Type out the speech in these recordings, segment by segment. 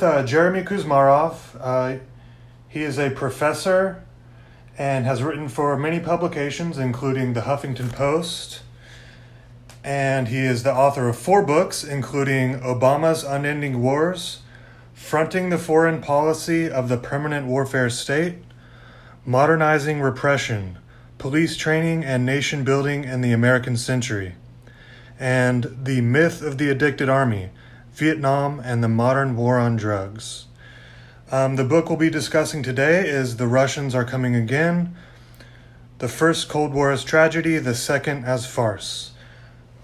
with Jeremy Kuzmarov. He is a professor and has written for many publications, including the Huffington Post. And he is the author of 4 books, including Obama's Unending Wars, Fronting the Foreign Policy of the Permanent Warfare State, Modernizing Repression, Police Training and Nation Building in the American Century, and The Myth of the Addicted Army, Vietnam and the Modern War on Drugs. The book we'll be discussing today is The Russians Are Coming Again, the first Cold War as tragedy, the second as farce.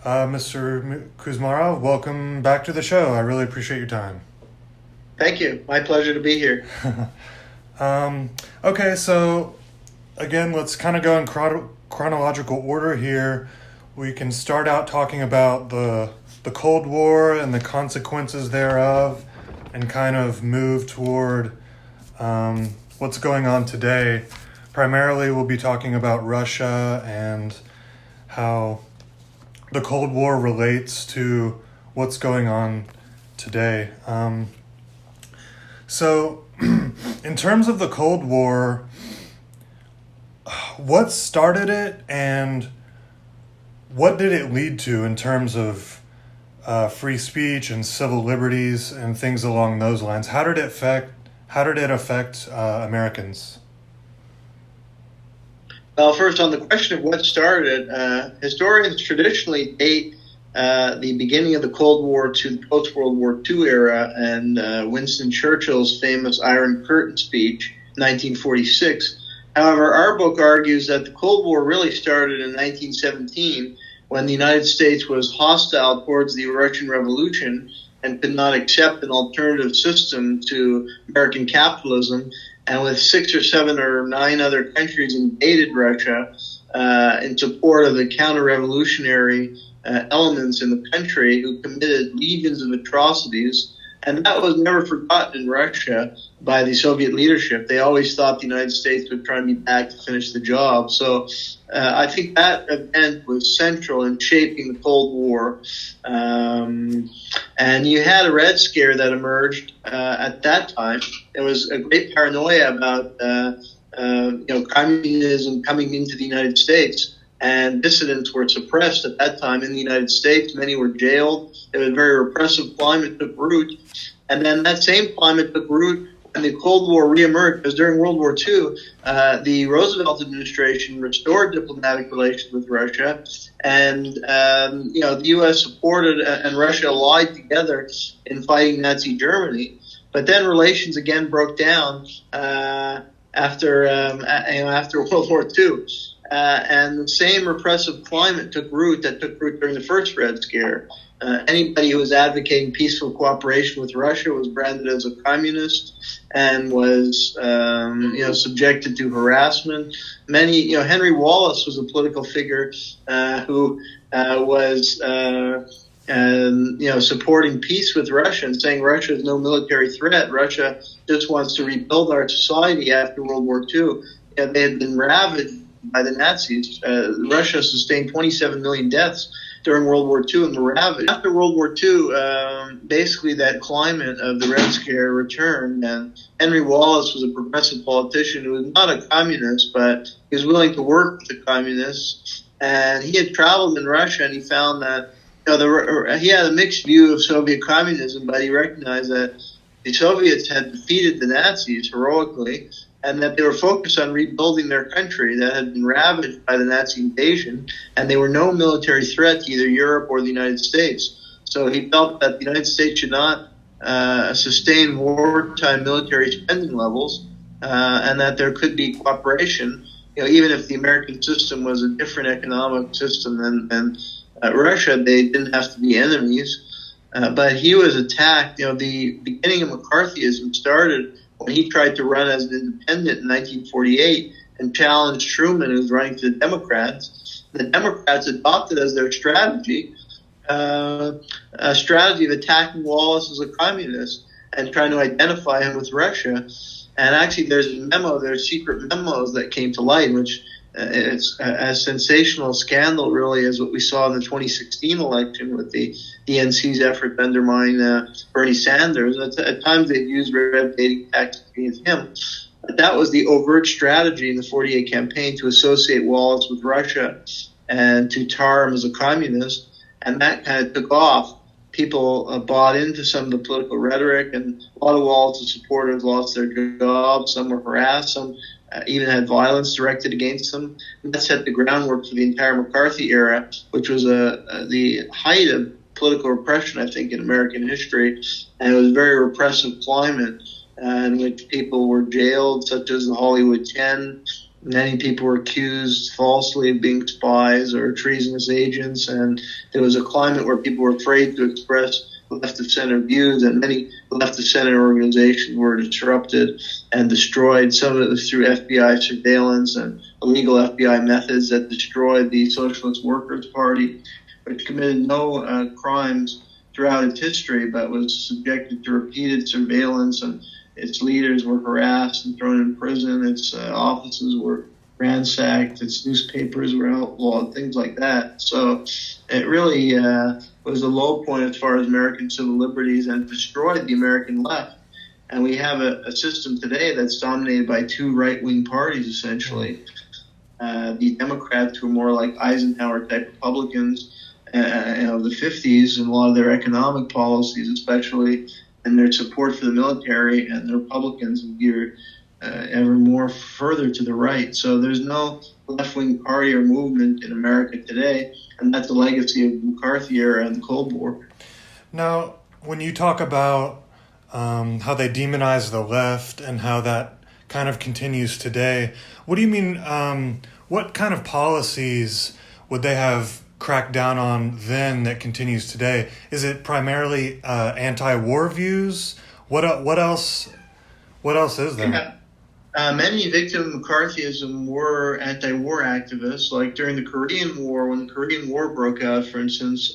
Mr. Kuzmarov, welcome back to the show. I really appreciate your time. Thank you. My pleasure to be here. Okay, so again, let's kind of go in chronological order here. We can start out talking about the Cold War and the consequences thereof, and kind of move toward what's going on today. Primarily, we'll be talking about Russia and how the Cold War relates to what's going on today. So, in terms of the Cold War, what started it and what did it lead to in terms of free speech and civil liberties and things along those lines? How did it affect Americans? Well, first on the question of what started it, historians traditionally date the beginning of the Cold War to the post-World War II era and Winston Churchill's famous Iron Curtain speech, 1946. However, our book argues that the Cold War really started in 1917 when the United States was hostile towards the Russian Revolution and could not accept an alternative system to American capitalism, and with 6 or 7 or 9 other countries invaded Russia in support of the counter-revolutionary elements in the country who committed legions of atrocities. And that was never forgotten in Russia by the Soviet leadership. They always thought the United States would try and be back to finish the job. So I think that event was central in shaping the Cold War. And you had a Red Scare that emerged at that time. There was a great paranoia about communism coming into the United States. And dissidents were suppressed at that time in the United States. Many were jailed. It was a very repressive climate took root. And then that same climate took root when the Cold War reemerged, because during World War II, the Roosevelt administration restored diplomatic relations with Russia. And, the U.S. supported and Russia allied together in fighting Nazi Germany. But then relations again broke down after World War II. And the same repressive climate took root during the first Red Scare. Anybody who was advocating peaceful cooperation with Russia was branded as a communist and was, subjected to harassment. Henry Wallace was a political figure who was, supporting peace with Russia and saying Russia is no military threat. Russia just wants to rebuild our society after World War II. They had been ravaged by the Nazis. Russia sustained 27 million deaths during World War II and were ravaged. After World War II, basically that climate of the Red Scare returned, and Henry Wallace was a progressive politician who was not a communist, but he was willing to work with the communists. And he had traveled in Russia, and he found that he had a mixed view of Soviet communism, but he recognized that the Soviets had defeated the Nazis heroically, and that they were focused on rebuilding their country that had been ravaged by the Nazi invasion, and they were no military threat to either Europe or the United States. So he felt that the United States should not sustain wartime military spending levels, and that there could be cooperation, even if the American system was a different economic system than Russia. They didn't have to be enemies. But he was attacked. The beginning of McCarthyism started when he tried to run as an independent in 1948 and challenged Truman, who was running for the Democrats. The Democrats adopted as their strategy a strategy of attacking Wallace as a communist and trying to identify him with Russia. And actually, there's secret memos that came to light in which it's as sensational a scandal, really, as what we saw in the 2016 election with the DNC's effort to undermine Bernie Sanders. At times they've used red baiting tactics against him. But that was the overt strategy in the 48 campaign to associate Wallace with Russia and to tar him as a communist. And that kind of took off. People bought into some of the political rhetoric, and a lot of Wallace's supporters lost their jobs. Some were harassed. Some even had violence directed against them. And that set the groundwork for the entire McCarthy era, which was the height of political repression, I think, in American history. And it was a very repressive climate in which people were jailed, such as the Hollywood 10. Many people were accused falsely of being spies or treasonous agents, and there was a climate where people were afraid to express left-of-center views, and many left-of-center organizations were disrupted and destroyed. Some of it was through FBI surveillance and illegal FBI methods that destroyed the Socialist Workers' Party, which committed no crimes throughout its history, but was subjected to repeated surveillance, and its leaders were harassed and thrown in prison. Its offices were ransacked. Its newspapers were outlawed, things like that. So it really was a low point as far as American civil liberties, and destroyed the American left. And we have a system today that's dominated by two right-wing parties, essentially. The Democrats, who are more like Eisenhower-type Republicans of the 50s, and a lot of their economic policies, especially, and their support for the military, and the Republicans geared ever more further to the right. So there's no left-wing party or movement in America today, and that's a legacy of the McCarthy era and the Cold War. Now, when you talk about how they demonize the left and how that kind of continues today, what do you mean, what kind of policies would they have cracked down on then that continues today? Is it primarily anti-war views? What else is there? Yeah. Many victims of McCarthyism were anti-war activists. Like during the Korean War, when the Korean War broke out, for instance,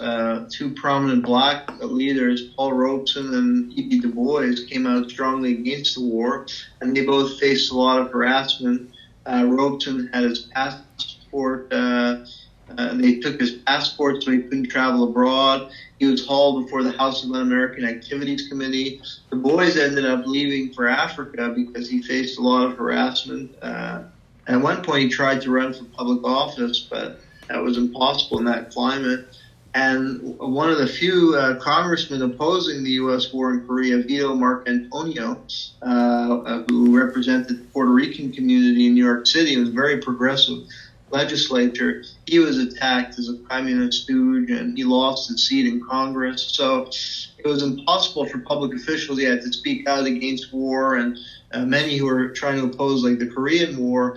two prominent black leaders, Paul Robeson and E.B. Du Bois, came out strongly against the war, and they both faced a lot of harassment. Robeson had his passport. They took his passport so he couldn't travel abroad. He was hauled before the House of Un-American Activities Committee. Du Bois ended up leaving for Africa because he faced a lot of harassment. At one point, he tried to run for public office, but that was impossible in that climate. And one of the few congressmen opposing the U.S. war in Korea, Vito Marcantonio, who represented the Puerto Rican community in New York City, was very progressive legislature. He was attacked as a communist stooge, and he lost his seat in Congress. So it was impossible for public officials. He had to speak out against war, and many who were trying to oppose, like the Korean War,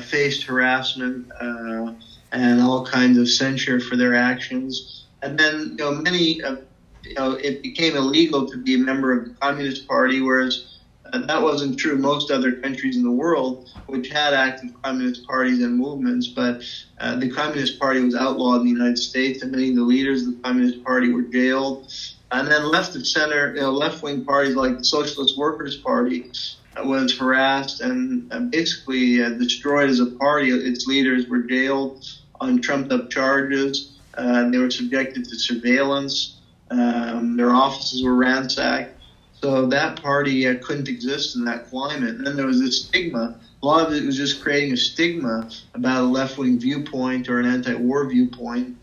faced harassment and all kinds of censure for their actions. And then, many, it became illegal to be a member of the Communist Party, whereas that wasn't true in most other countries in the world, which had active communist parties and movements. But the Communist Party was outlawed in the United States, and many of the leaders of the Communist Party were jailed. And then left of center, left-wing parties like the Socialist Workers' Party was harassed and basically destroyed as a party. Its leaders were jailed on trumped-up charges. They were subjected to surveillance. Their offices were ransacked. So that party couldn't exist in that climate. And then there was this stigma. A lot of it was just creating a stigma about a left-wing viewpoint or an anti-war viewpoint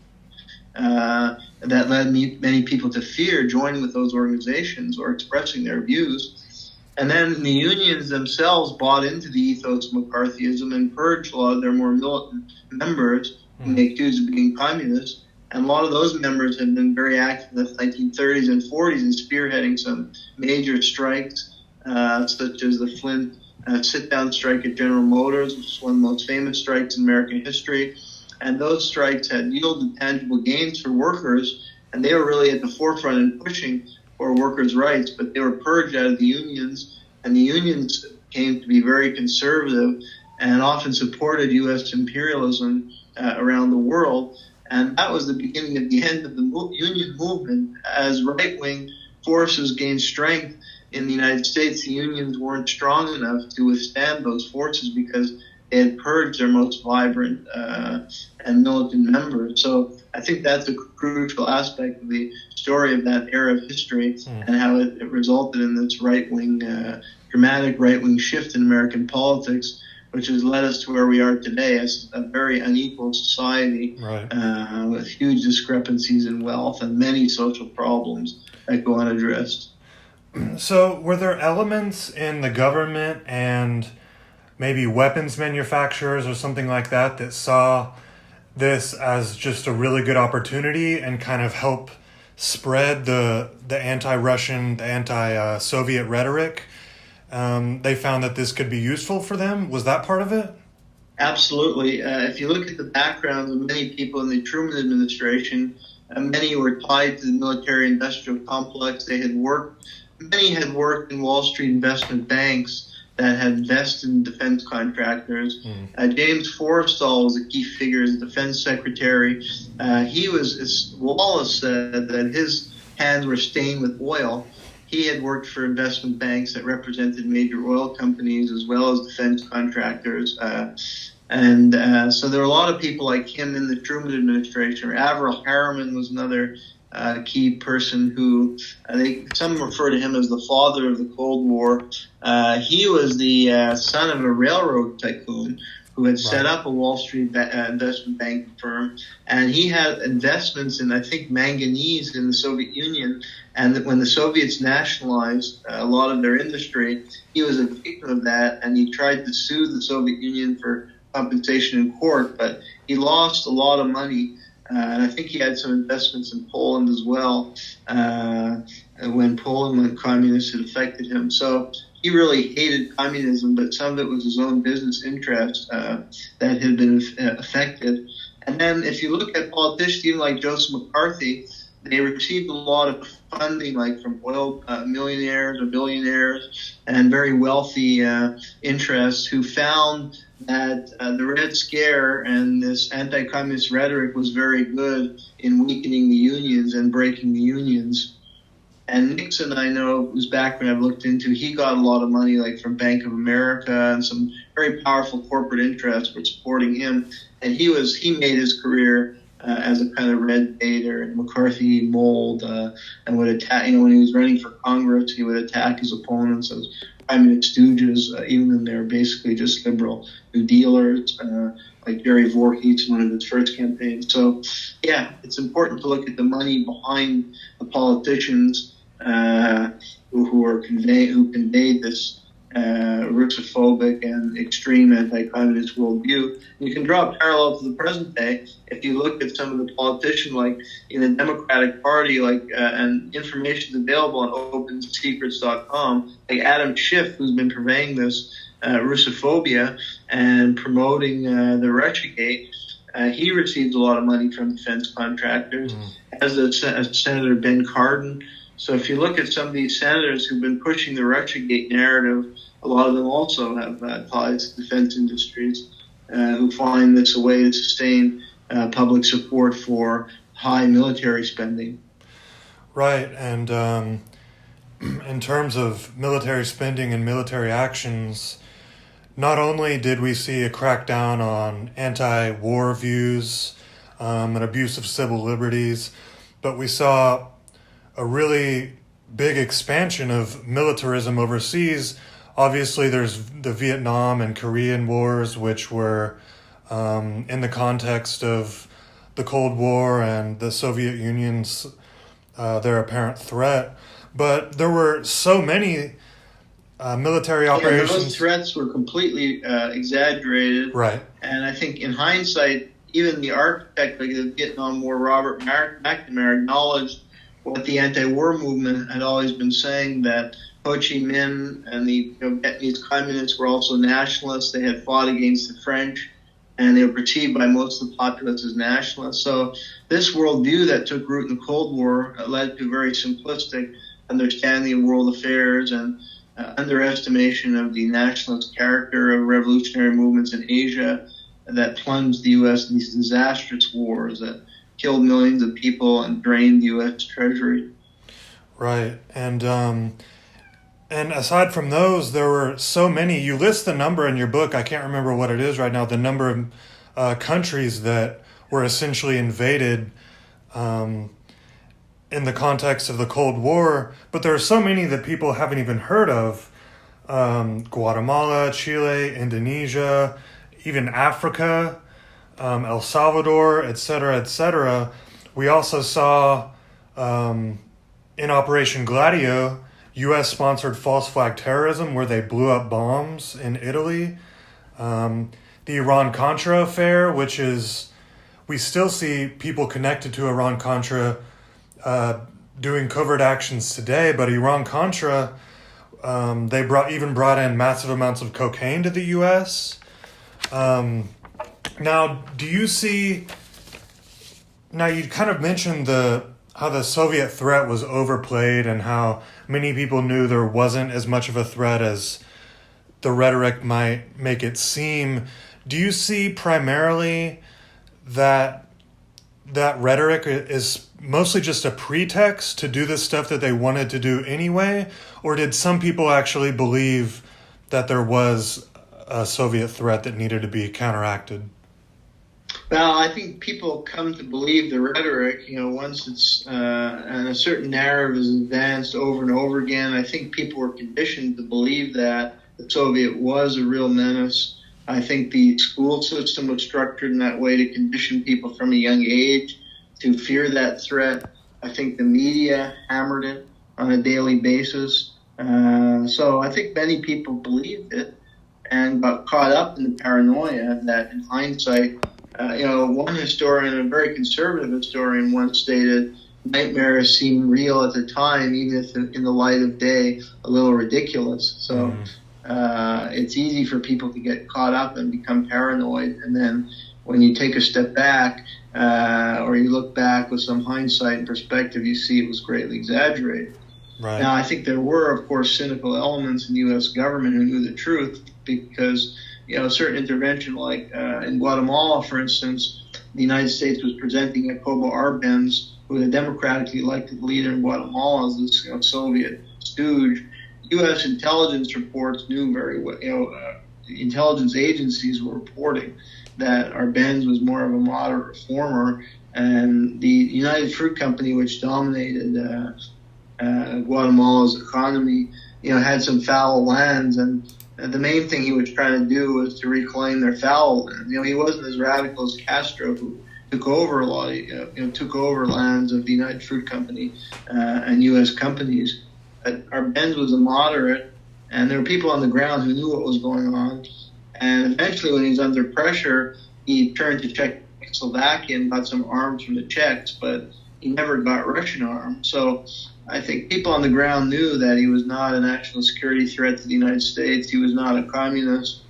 that led many people to fear joining with those organizations or expressing their views. And then the unions themselves bought into the ethos of McCarthyism and purged a lot of their more militant members whom they accused of being communists. And a lot of those members had been very active in the 1930s and 40s in spearheading some major strikes, such as the Flint sit-down strike at General Motors, which is one of the most famous strikes in American history. And those strikes had yielded tangible gains for workers, and they were really at the forefront in pushing for workers' rights, but they were purged out of the unions, and the unions came to be very conservative and often supported U.S. imperialism around the world. And that was the beginning of the end of the union movement. As right-wing forces gained strength in the United States, the unions weren't strong enough to withstand those forces because they had purged their most vibrant and militant members. So I think that's a crucial aspect of the story of that era of history and how it resulted in this dramatic right-wing shift in American politics, which has led us to where we are today as a very unequal society, right, with huge discrepancies in wealth and many social problems that go unaddressed. So were there elements in the government and maybe weapons manufacturers or something like that that saw this as just a really good opportunity and kind of help spread the anti-Russian, the anti-Soviet rhetoric? They found that this could be useful for them. Was that part of it? Absolutely. If you look at the background of many people in the Truman administration, many were tied to the military-industrial complex. Many had worked in Wall Street investment banks that had invested in defense contractors. James Forrestal was a key figure as defense secretary. Wallace said that his hands were stained with oil. He had worked for investment banks that represented major oil companies as well as defense contractors. So there were a lot of people like him in the Truman administration. Averell Harriman was another key person who some refer to him as the father of the Cold War. He was the son of a railroad tycoon who had set up a Wall Street investment banking firm, and he had investments in, I think, manganese in the Soviet Union. And that when the Soviets nationalized a lot of their industry, he was a victim of that, and he tried to sue the Soviet Union for compensation in court, but he lost a lot of money. And I think he had some investments in Poland as well. When Poland went communist, it affected him. So he really hated communism, but some of it was his own business interests that had been affected. And then if you look at politicians even like Joseph McCarthy, they received a lot of funding, like from oil millionaires or billionaires and very wealthy interests who found that the Red Scare and this anti-communist rhetoric was very good in weakening the unions and breaking the unions. And Nixon, I know, whose background I've looked into, he got a lot of money, like from Bank of America, and some very powerful corporate interests were supporting him. And he made his career as a kind of red baiter and McCarthy mold, and would attack. When he was running for Congress, he would attack his opponents as communist stooges, even when they were basically just liberal New Dealers, like Jerry Voorhees in one of his first campaigns. So, yeah, it's important to look at the money behind the politicians who conveyed this Russophobic and extreme anti-communist worldview. You can draw a parallel to the present day if you look at some of the politicians, like in the Democratic Party, and information is available on OpenSecrets.com, like Adam Schiff, who's been purveying this Russophobia and promoting the Russiagate. He receives a lot of money from defense contractors, as does Senator Ben Cardin. So if you look at some of these senators who've been pushing the Russiagate narrative, a lot of them also have ties to defense industries, who find this a way to sustain public support for high military spending. Right, and in terms of military spending and military actions, not only did we see a crackdown on anti-war views and abuse of civil liberties, but we saw a really big expansion of militarism overseas. Obviously, there's the Vietnam and Korean wars, which were in the context of the Cold War and the Soviet Union's their apparent threat. But there were so many military operations. Those threats were completely exaggerated. Right. And I think in hindsight, even the architect of the Vietnam War, Robert McNamara, acknowledged what the anti-war movement had always been saying, that Ho Chi Minh and the Vietnamese communists were also nationalists. They had fought against the French, and they were perceived by most of the populace as nationalists. So this worldview that took root in the Cold War led to a very simplistic understanding of world affairs and underestimation of the nationalist character of revolutionary movements in Asia that plunged the U.S. in these disastrous wars that killed millions of people and drained the U.S. Treasury. Right. And And aside from those, there were so many. You list the number in your book. I can't remember what it is right now. The number of countries that were essentially invaded in the context of the Cold War. But there are so many that people haven't even heard of. Guatemala, Chile, Indonesia, even Africa, El Salvador, etc., etc. We also saw in Operation Gladio, U.S.-sponsored false flag terrorism, where they blew up bombs in Italy. The Iran-Contra affair, which is, we still see people connected to Iran-Contra doing covert actions today, but Iran-Contra, they brought in massive amounts of cocaine to the U.S. Now, do you see? Now, you kind of mentioned how the Soviet threat was overplayed and how many people knew there wasn't as much of a threat as the rhetoric might make it seem. Do you see primarily that rhetoric is mostly just a pretext to do the stuff that they wanted to do anyway? Or did some people actually believe that there was a Soviet threat that needed to be counteracted? Well, I think people come to believe the rhetoric, once it's and a certain narrative is advanced over and over again. I think people were conditioned to believe that the Soviet was a real menace. I think the school system was structured in that way to condition people from a young age to fear that threat. I think the media hammered it on a daily basis. So I think many people believed it and got caught up in the paranoia that in hindsight, one historian, a very conservative historian, once stated, nightmares seemed real at the time, even if in the light of day, a little ridiculous. So it's easy for people to get caught up and become paranoid. And then when you take a step back or you look back with some hindsight and perspective, you see it was greatly exaggerated. Right. Now, I think there were, of course, cynical elements in the U.S. government who knew the truth because certain intervention, like in Guatemala, for instance, the United States was presenting Jacobo Arbenz, who was a democratically elected leader in Guatemala, as this Soviet stooge. U.S. intelligence reports knew very well, intelligence agencies were reporting that Arbenz was more of a moderate reformer, and the United Fruit Company, which dominated Guatemala's economy, had some fallow lands, and the main thing he was trying to do was to reclaim their fallow land. He wasn't as radical as Castro, who took over a lot, took over lands of the United Fruit Company and U.S. companies. But Arbenz was a moderate, and there were people on the ground who knew what was going on. And eventually, when he was under pressure, he turned to Czechoslovakia and got some arms from the Czechs, but he never got Russian arms. So I think people on the ground knew that he was not a national security threat to the United States. He was not a communist,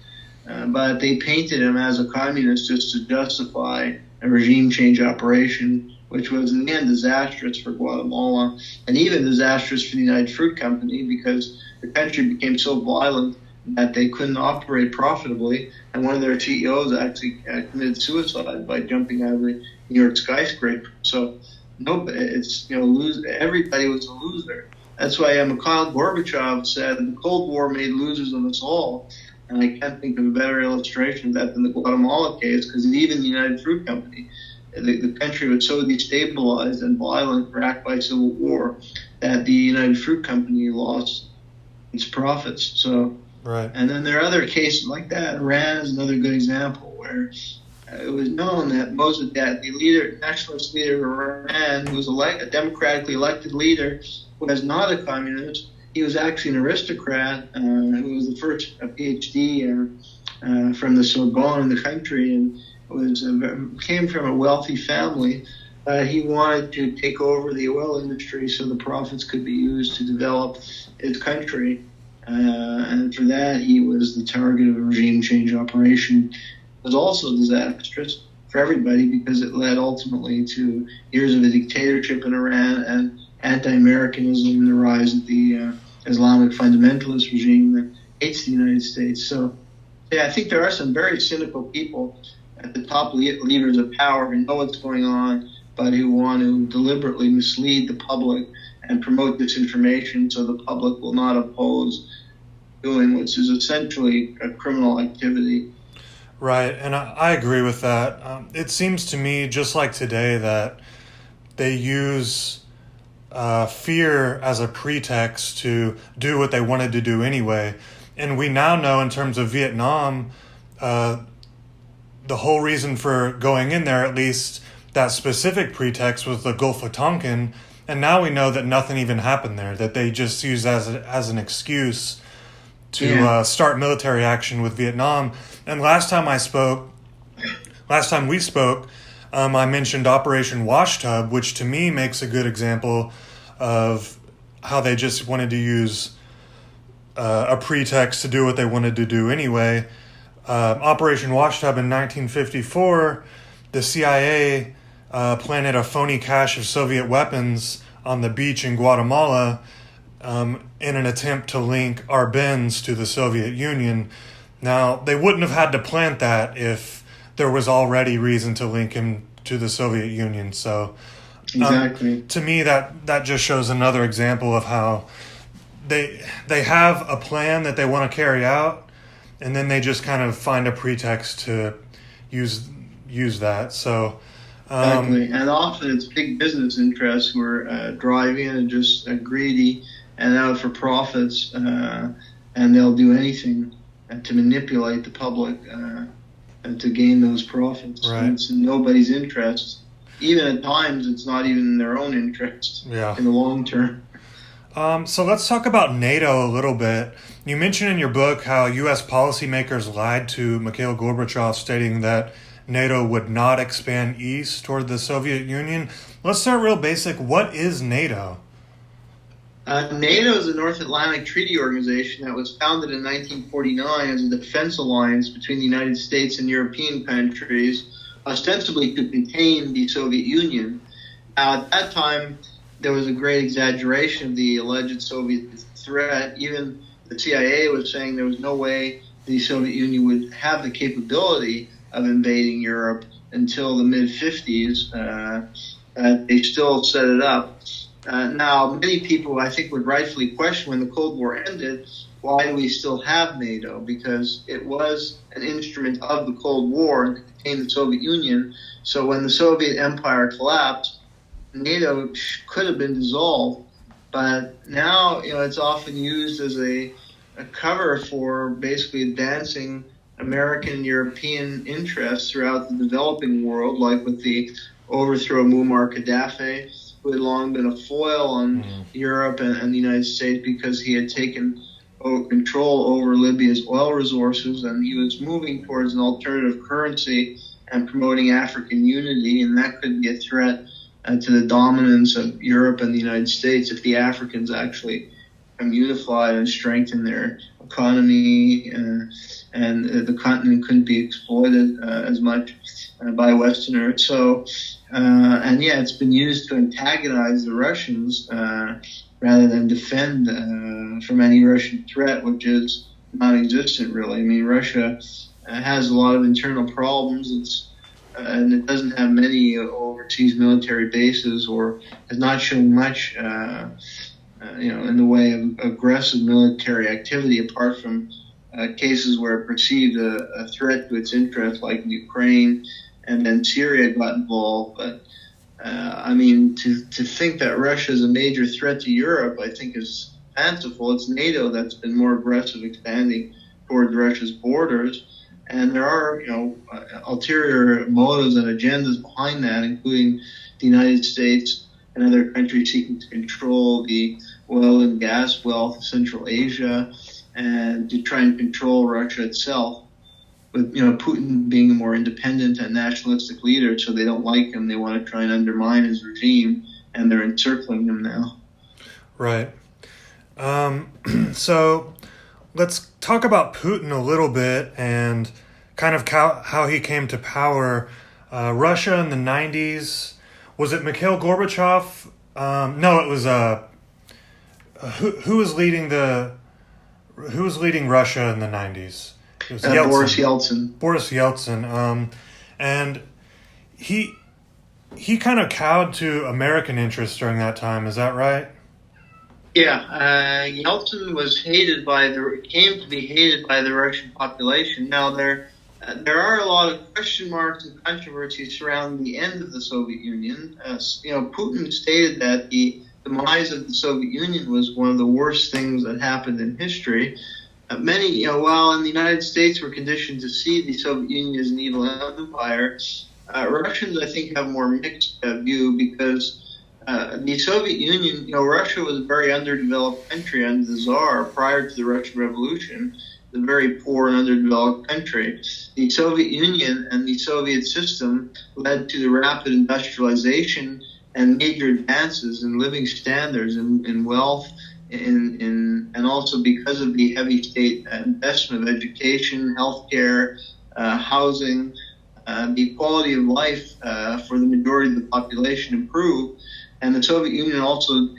but they painted him as a communist just to justify a regime change operation, which was in the end disastrous for Guatemala and even disastrous for the United Fruit Company because the country became so violent that they couldn't operate profitably. And one of their CEOs actually committed suicide by jumping out of the New York skyscraper. So everybody was a loser. That's why Mikhail Gorbachev said the Cold War made losers of us all. And I can't think of a better illustration of that than the Guatemala case, because even the United Fruit Company, the country was so destabilized and violent, racked by civil war, that the United Fruit Company lost its profits. So, right. And then there are other cases like that. Iran is another good example where it was known that Mossadegh, the nationalist leader of Iran, who was a democratically elected leader, was not a communist. He was actually an aristocrat who was the first PhD from the Sorbonne in the country and came from a wealthy family. He wanted to take over the oil industry so the profits could be used to develop his country. And for that, he was the target of a regime change operation. It was also disastrous for everybody because it led ultimately to years of a dictatorship in Iran and anti-Americanism and the rise of the Islamic fundamentalist regime that hates the United States. So, yeah, I think there are some very cynical people at the top levers of power who know what's going on, but who want to deliberately mislead the public and promote disinformation so the public will not oppose doing, which is essentially a criminal activity. Right, and I agree with that. It seems to me, just like today, that they use fear as a pretext to do what they wanted to do anyway. And we now know, in terms of Vietnam, the whole reason for going in there, at least that specific pretext, was the Gulf of Tonkin. And now we know that nothing even happened there, that they just used as an excuse to start military action with Vietnam. And last time we spoke, I mentioned Operation Washtub, which to me makes a good example of how they just wanted to use a pretext to do what they wanted to do anyway. Operation Washtub in 1954, the CIA planted a phony cache of Soviet weapons on the beach in Guatemala in an attempt to link Arbenz to the Soviet Union. Now, they wouldn't have had to plant that if there was already reason to link him to the Soviet Union. So, exactly. To me, that just shows another example of how they have a plan that they want to carry out, and then they just kind of find a pretext to use that. So, exactly. And often it's big business interests who are driving and just greedy and out for profits, and they'll do anything to manipulate the public and to gain those profits. Right. And it's in nobody's interest. Even at times, it's not even in their own interest in the long term. So let's talk about NATO a little bit. You mentioned in your book how U.S. policymakers lied to Mikhail Gorbachev, stating that NATO would not expand east toward the Soviet Union. Let's start real basic. What is NATO? NATO is a North Atlantic Treaty Organization that was founded in 1949 as a defense alliance between the United States and European countries, ostensibly to contain the Soviet Union. Now, at that time, there was a great exaggeration of the alleged Soviet threat. Even the CIA was saying there was no way the Soviet Union would have the capability of invading Europe until the mid-50s. They still set it up. Now, many people, I think, would rightfully question when the Cold War ended, why do we still have NATO? Because it was an instrument of the Cold War to contain the Soviet Union. So when the Soviet Empire collapsed, NATO could have been dissolved. But now, it's often used as a cover for basically advancing American and European interests throughout the developing world, like with the overthrow of Muammar Gaddafi, who had long been a foil on Europe and the United States because he had taken control over Libya's oil resources, and he was moving towards an alternative currency and promoting African unity, and that could be a threat to the dominance of Europe and the United States if the Africans actually unified and strengthened their economy, and the continent couldn't be exploited as much by Westerners. So, it's been used to antagonize the Russians rather than defend from any Russian threat, which is non-existent, really. I mean, Russia has a lot of internal problems. And it doesn't have many overseas military bases, or has not shown much, in the way of aggressive military activity, apart from cases where it perceived a threat to its interests, like in Ukraine, and then Syria got involved. But to think that Russia is a major threat to Europe, I think is fanciful. It's NATO that's been more aggressive, expanding towards Russia's borders. And there are, ulterior motives and agendas behind that, including the United States and other countries seeking to control the oil and gas wealth of Central Asia and to try and control Russia itself. With, Putin being a more independent and nationalistic leader, so they don't like him. They want to try and undermine his regime, and they're encircling him now. Right. So let's talk about Putin a little bit and kind of how he came to power. Russia in the 90s. Was it Mikhail Gorbachev? No, it was who was leading Russia in the 90s? It was Yeltsin. Boris Yeltsin. And he kind of cowed to American interests during that time. Is that right? Yeah, Yeltsin came to be hated by the Russian population. Now there are a lot of question marks and controversies surrounding the end of the Soviet Union. Putin stated that the demise of the Soviet Union was one of the worst things that happened in history. While in the United States we're conditioned to see the Soviet Union as an evil empire, Russians, I think, have a more mixed view because the Soviet Union, Russia was a very underdeveloped country under the Tsar prior to the Russian Revolution. It was a very poor and underdeveloped country. The Soviet Union and the Soviet system led to the rapid industrialization and major advances in living standards and wealth, and also because of the heavy state investment of education, healthcare, housing, the quality of life for the majority of the population improved. And the Soviet Union also,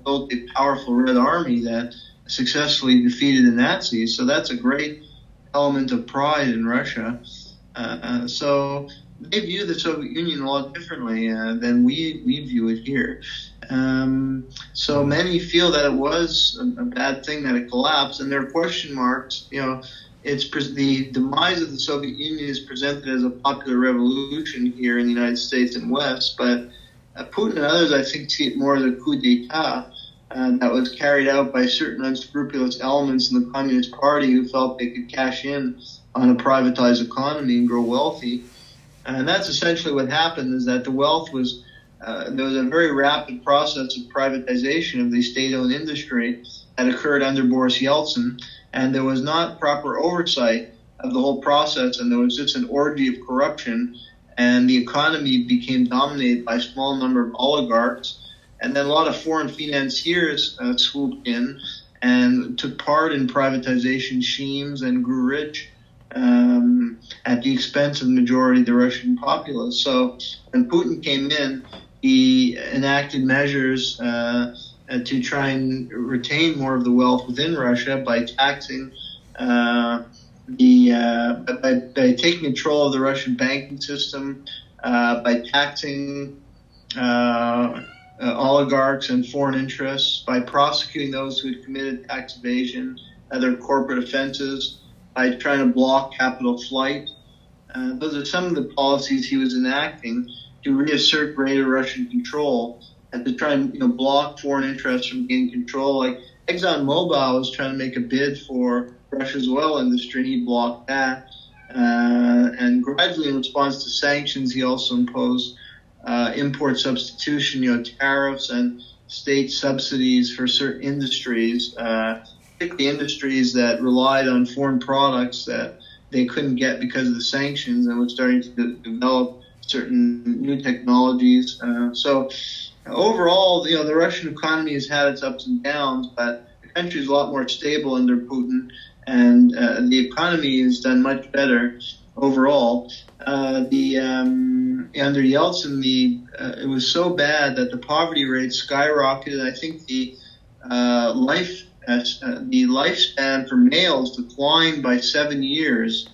built a powerful Red Army that successfully defeated the Nazis. So that's a great element of pride in Russia. So they view the Soviet Union a lot differently than we view it here. So many feel that it was a bad thing that it collapsed, and there are question marks. The demise of the Soviet Union is presented as a popular revolution here in the United States and West, but Putin and others, I think, see it more as a coup d'etat that was carried out by certain unscrupulous elements in the Communist Party who felt they could cash in on a privatized economy and grow wealthy. And that's essentially what happened, is that the wealth was, there was a very rapid process of privatization of the state-owned industry that occurred under Boris Yeltsin, and there was not proper oversight of the whole process, and there was just an orgy of corruption, and the economy became dominated by a small number of oligarchs. And then a lot of foreign financiers swooped in and took part in privatization schemes and grew rich at the expense of the majority of the Russian populace. So when Putin came in, he enacted measures to try and retain more of the wealth within Russia by taxing by taking control of the Russian banking system, by taxing oligarchs and foreign interests, by prosecuting those who had committed tax evasion, other corporate offenses, by trying to block capital flight. Those are some of the policies he was enacting to reassert greater Russian control and to try and block foreign interests from gaining control. Like ExxonMobil was trying to make a bid for Russia's oil industry. He blocked that. And gradually, in response to sanctions, he also imposed import substitution, tariffs and state subsidies for certain industries, particularly industries that relied on foreign products that they couldn't get because of the sanctions, and was starting to develop certain new technologies. So overall, the Russian economy has had its ups and downs, but the country is a lot more stable under Putin, and the economy has done much better overall. Under Yeltsin, it was so bad that the poverty rate skyrocketed. I think the lifespan for males declined by 7 years,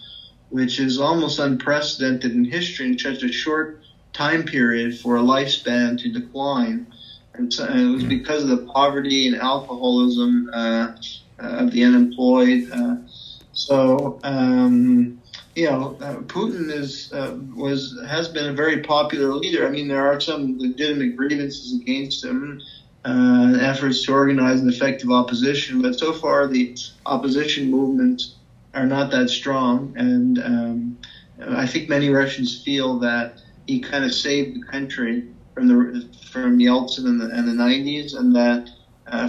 which is almost unprecedented in history in such a short time period for a lifespan to decline. And it was because of the poverty and alcoholism of the unemployed. Putin has been a very popular leader. I mean, there are some legitimate grievances against him, efforts to organize an effective opposition, but so far the opposition movements are not that strong. And I think many Russians feel that he kind of saved the country from Yeltsin in the 90s, and that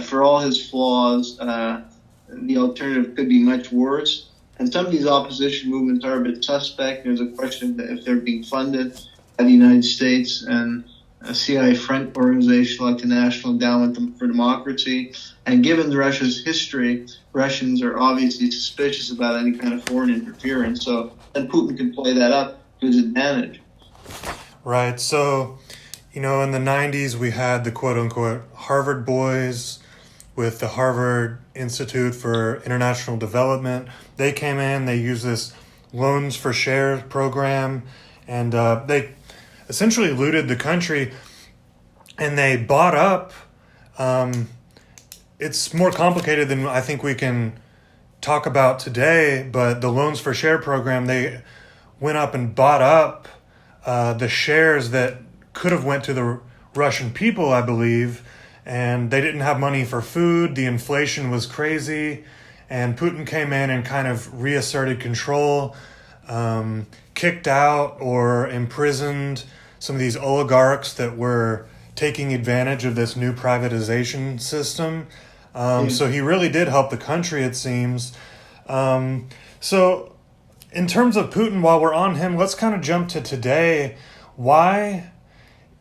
for all his flaws, the alternative could be much worse. And some of these opposition movements are a bit suspect. There's a question of if they're being funded by the United States and a CIA front organization like the National Endowment for Democracy. And given Russia's history, Russians are obviously suspicious about any kind of foreign interference. So then Putin can play that up to his advantage. Right. So, in the 90s, we had the quote-unquote Harvard boys with the Harvard Institute for International Development. They came in, they used this loans for shares program, and they essentially looted the country, and they bought up it's more complicated than I think we can talk about today. But the loans for share program, they went up and bought up the shares that could have went to the Russian people, I believe, and they didn't have money for food. The inflation was crazy, and Putin came in and kind of reasserted control, kicked out or imprisoned some of these oligarchs that were taking advantage of this new privatization system. So he really did help the country, it seems. So in terms of Putin, while we're on him, let's kind of jump to today. Why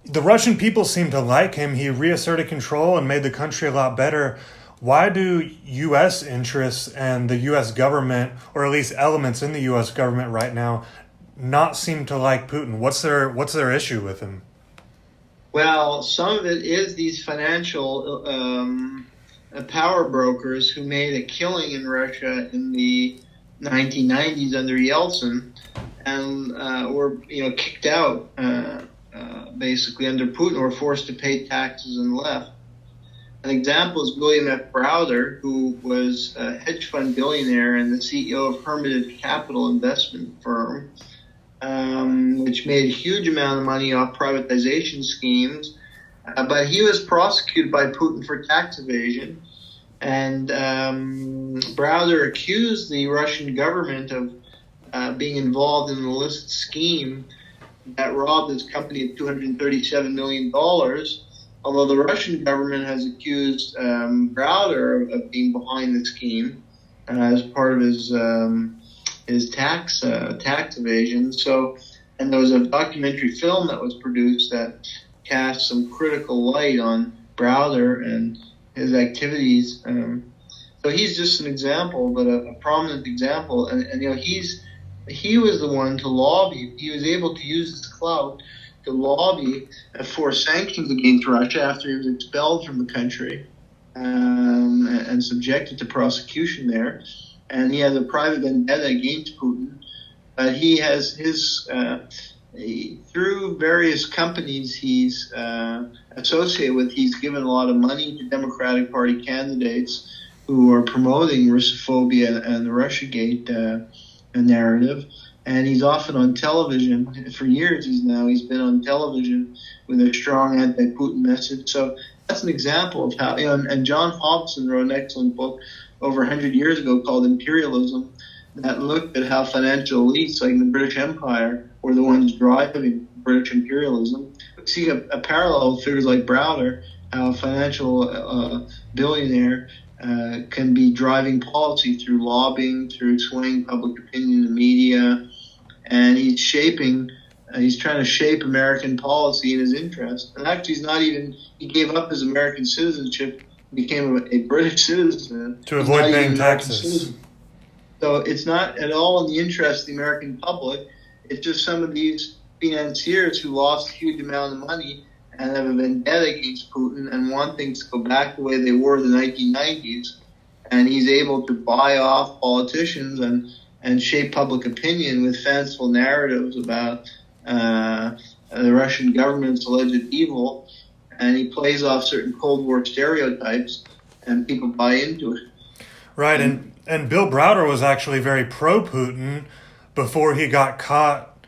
the Russian people seem to like him. He reasserted control and made the country a lot better. Why do U.S. interests and the U.S. government, or at least elements in the U.S. government right now, not seem to like Putin? What's their issue with him? Well, some of it is these financial power brokers who made a killing in Russia in the 1990s under Yeltsin, and were kicked out basically under Putin, were forced to pay taxes and left. An example is William F. Browder, who was a hedge fund billionaire and the CEO of Hermitage Capital investment firm, which made a huge amount of money off privatization schemes. But he was prosecuted by Putin for tax evasion. And Browder accused the Russian government of being involved in an illicit scheme that robbed his company of $237 million, although the Russian government has accused Browder of being behind the scheme as part of his tax evasion. So, and there was a documentary film that was produced that cast some critical light on Browder and his activities. So he's just an example, but a prominent example. And he was the one to lobby. He was able to use his clout to lobby for sanctions against Russia after he was expelled from the country and subjected to prosecution there. And he has a private vendetta against Putin. But he has his, through various companies he's associated with, he's given a lot of money to Democratic Party candidates who are promoting Russophobia and the Russiagate narrative. And he's often on television. For years he's been on television with a strong anti-Putin message. So that's an example of how, and John Hobson wrote an excellent book over 100 years ago called Imperialism that looked at how financial elites like the British Empire were the ones driving British imperialism. We see a parallel with figures like Browder, how a financial billionaire can be driving policy through lobbying, through swaying public opinion in the media, and he's trying to shape American policy in his interest. And actually he gave up his American citizenship, became a British citizen. To avoid paying taxes. So it's not at all in the interest of the American public. It's just some of these financiers who lost a huge amount of money and have a vendetta against Putin and want things to go back the way they were in the 1990s. And he's able to buy off politicians and shape public opinion with fanciful narratives about the Russian government's alleged evil. And he plays off certain Cold War stereotypes, and people buy into it. Right, and Bill Browder was actually very pro-Putin before he got caught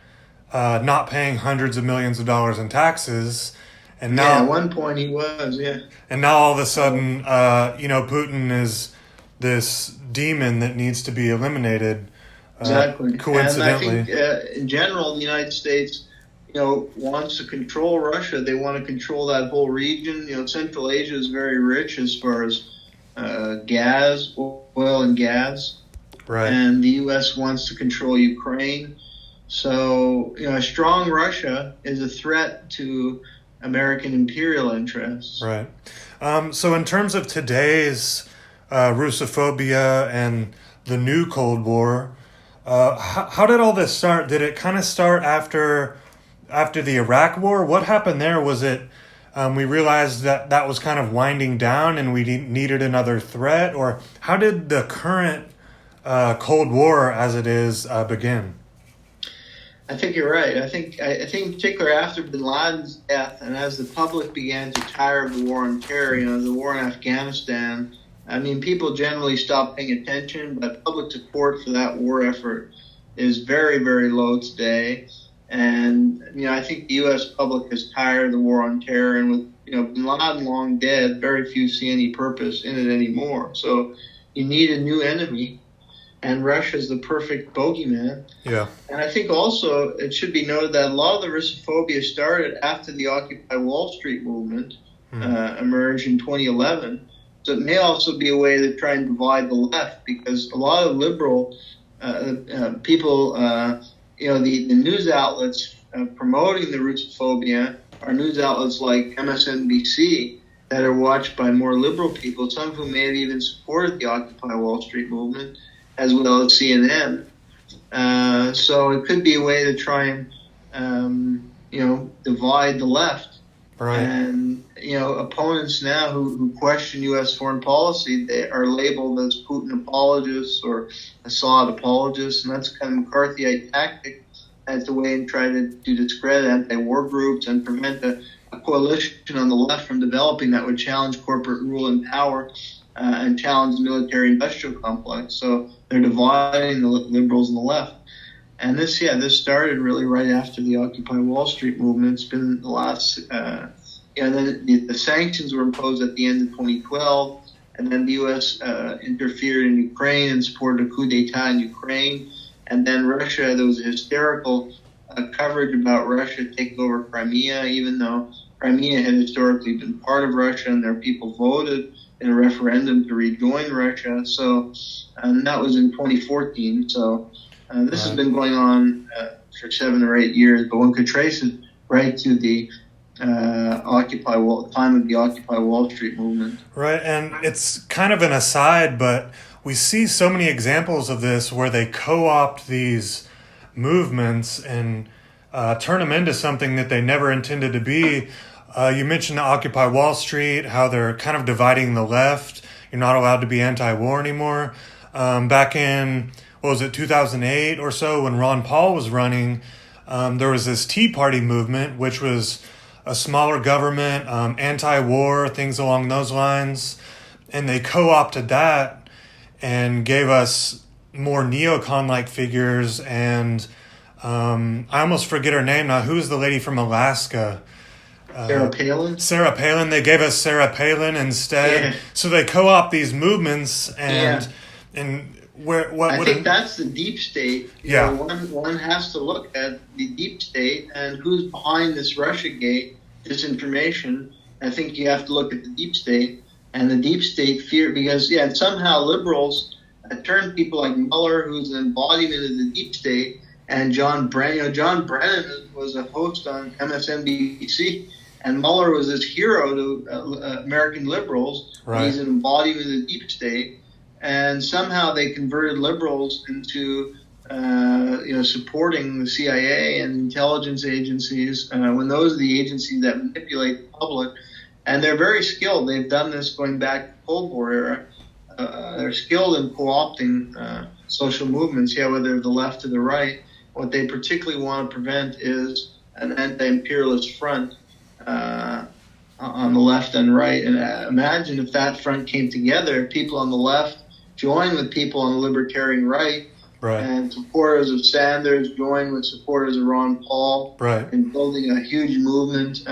not paying hundreds of millions of dollars in taxes. And now, at one point he was, yeah. And now all of a sudden, Putin is this demon that needs to be eliminated. Exactly. Coincidentally. And I think, in general, the United States, wants to control Russia. They want to control that whole region. Central Asia is very rich as far as gas, oil and gas. Right. And the U.S. wants to control Ukraine. So, a strong Russia is a threat to American imperial interests. Right. So in terms of today's Russophobia and the new Cold War, how did all this start? Did it kind of start after the Iraq War? What happened there? Was it we realized that was kind of winding down and we needed another threat? Or how did the current Cold War as it is begin? I think you're right. I think in particular after Bin Laden's death, and as the public began to tire of the war on terror, the war in Afghanistan. I mean, people generally stopped paying attention, but public support for that war effort is very, very low today. And I think the U.S. public is tired of the war on terror, and with Bin Laden long dead, very few see any purpose in it anymore. So you need a new enemy. And Russia's the perfect bogeyman. Yeah. And I think also it should be noted that a lot of the Russophobia started after the Occupy Wall Street movement emerged in 2011. So it may also be a way to try and divide the left, because a lot of liberal people, the news outlets promoting the Russophobia are news outlets like MSNBC that are watched by more liberal people, some of whom may have even supported the Occupy Wall Street movement, as well as CNN. So it could be a way to try and, divide the left. Right. And, opponents now who question U.S. foreign policy, they are labeled as Putin apologists or Assad apologists, and that's kind of McCarthyite tactic as a way to try to discredit anti-war groups and prevent a coalition on the left from developing that would challenge corporate rule and power and challenge the military-industrial complex. So they're dividing the liberals and the left. And this started really right after the Occupy Wall Street movement. It's been the last, then the sanctions were imposed at the end of 2012, and then the U.S. interfered in Ukraine and supported a coup d'etat in Ukraine. And then Russia, there was a hysterical coverage about Russia taking over Crimea, even though Crimea had historically been part of Russia and their people voted in a referendum to rejoin Russia. So, and that was in 2014. So this has been going on for 7 or 8 years, but one could trace it right to the time of the Occupy Wall Street movement. Right, and it's kind of an aside, but we see so many examples of this where they co-opt these movements and turn them into something that they never intended to be. You mentioned the Occupy Wall Street, how they're kind of dividing the left. You're not allowed to be anti-war anymore. Back in, 2008 or so, when Ron Paul was running, there was this Tea Party movement, which was a smaller government, anti-war, things along those lines. And they co-opted that and gave us more neocon-like figures. And I almost forget her name now. Who's the lady from Alaska? Sarah Palin? Sarah Palin. They gave us Sarah Palin instead. Yeah. So they co-opt these movements and I think that's the deep state. One has to look at the deep state and who's behind this Russiagate disinformation. I think you have to look at the deep state and the deep state fear, because somehow liberals turn people like Mueller, who's an embodiment of the deep state, and John Brennan. John Brennan was a host on MSNBC, and Mueller was this hero to American liberals. Right. He's an embodiment of the deep state. And somehow they converted liberals into, supporting the CIA and intelligence agencies when those are the agencies that manipulate the public. And they're very skilled. They've done this going back to the Cold War era. They're skilled in co-opting social movements, whether the left or the right. What they particularly want to prevent is an anti-imperialist front on the left and right. And imagine if that front came together, people on the left join with people on the libertarian right, and supporters of Sanders join with supporters of Ron Paul, in building a huge movement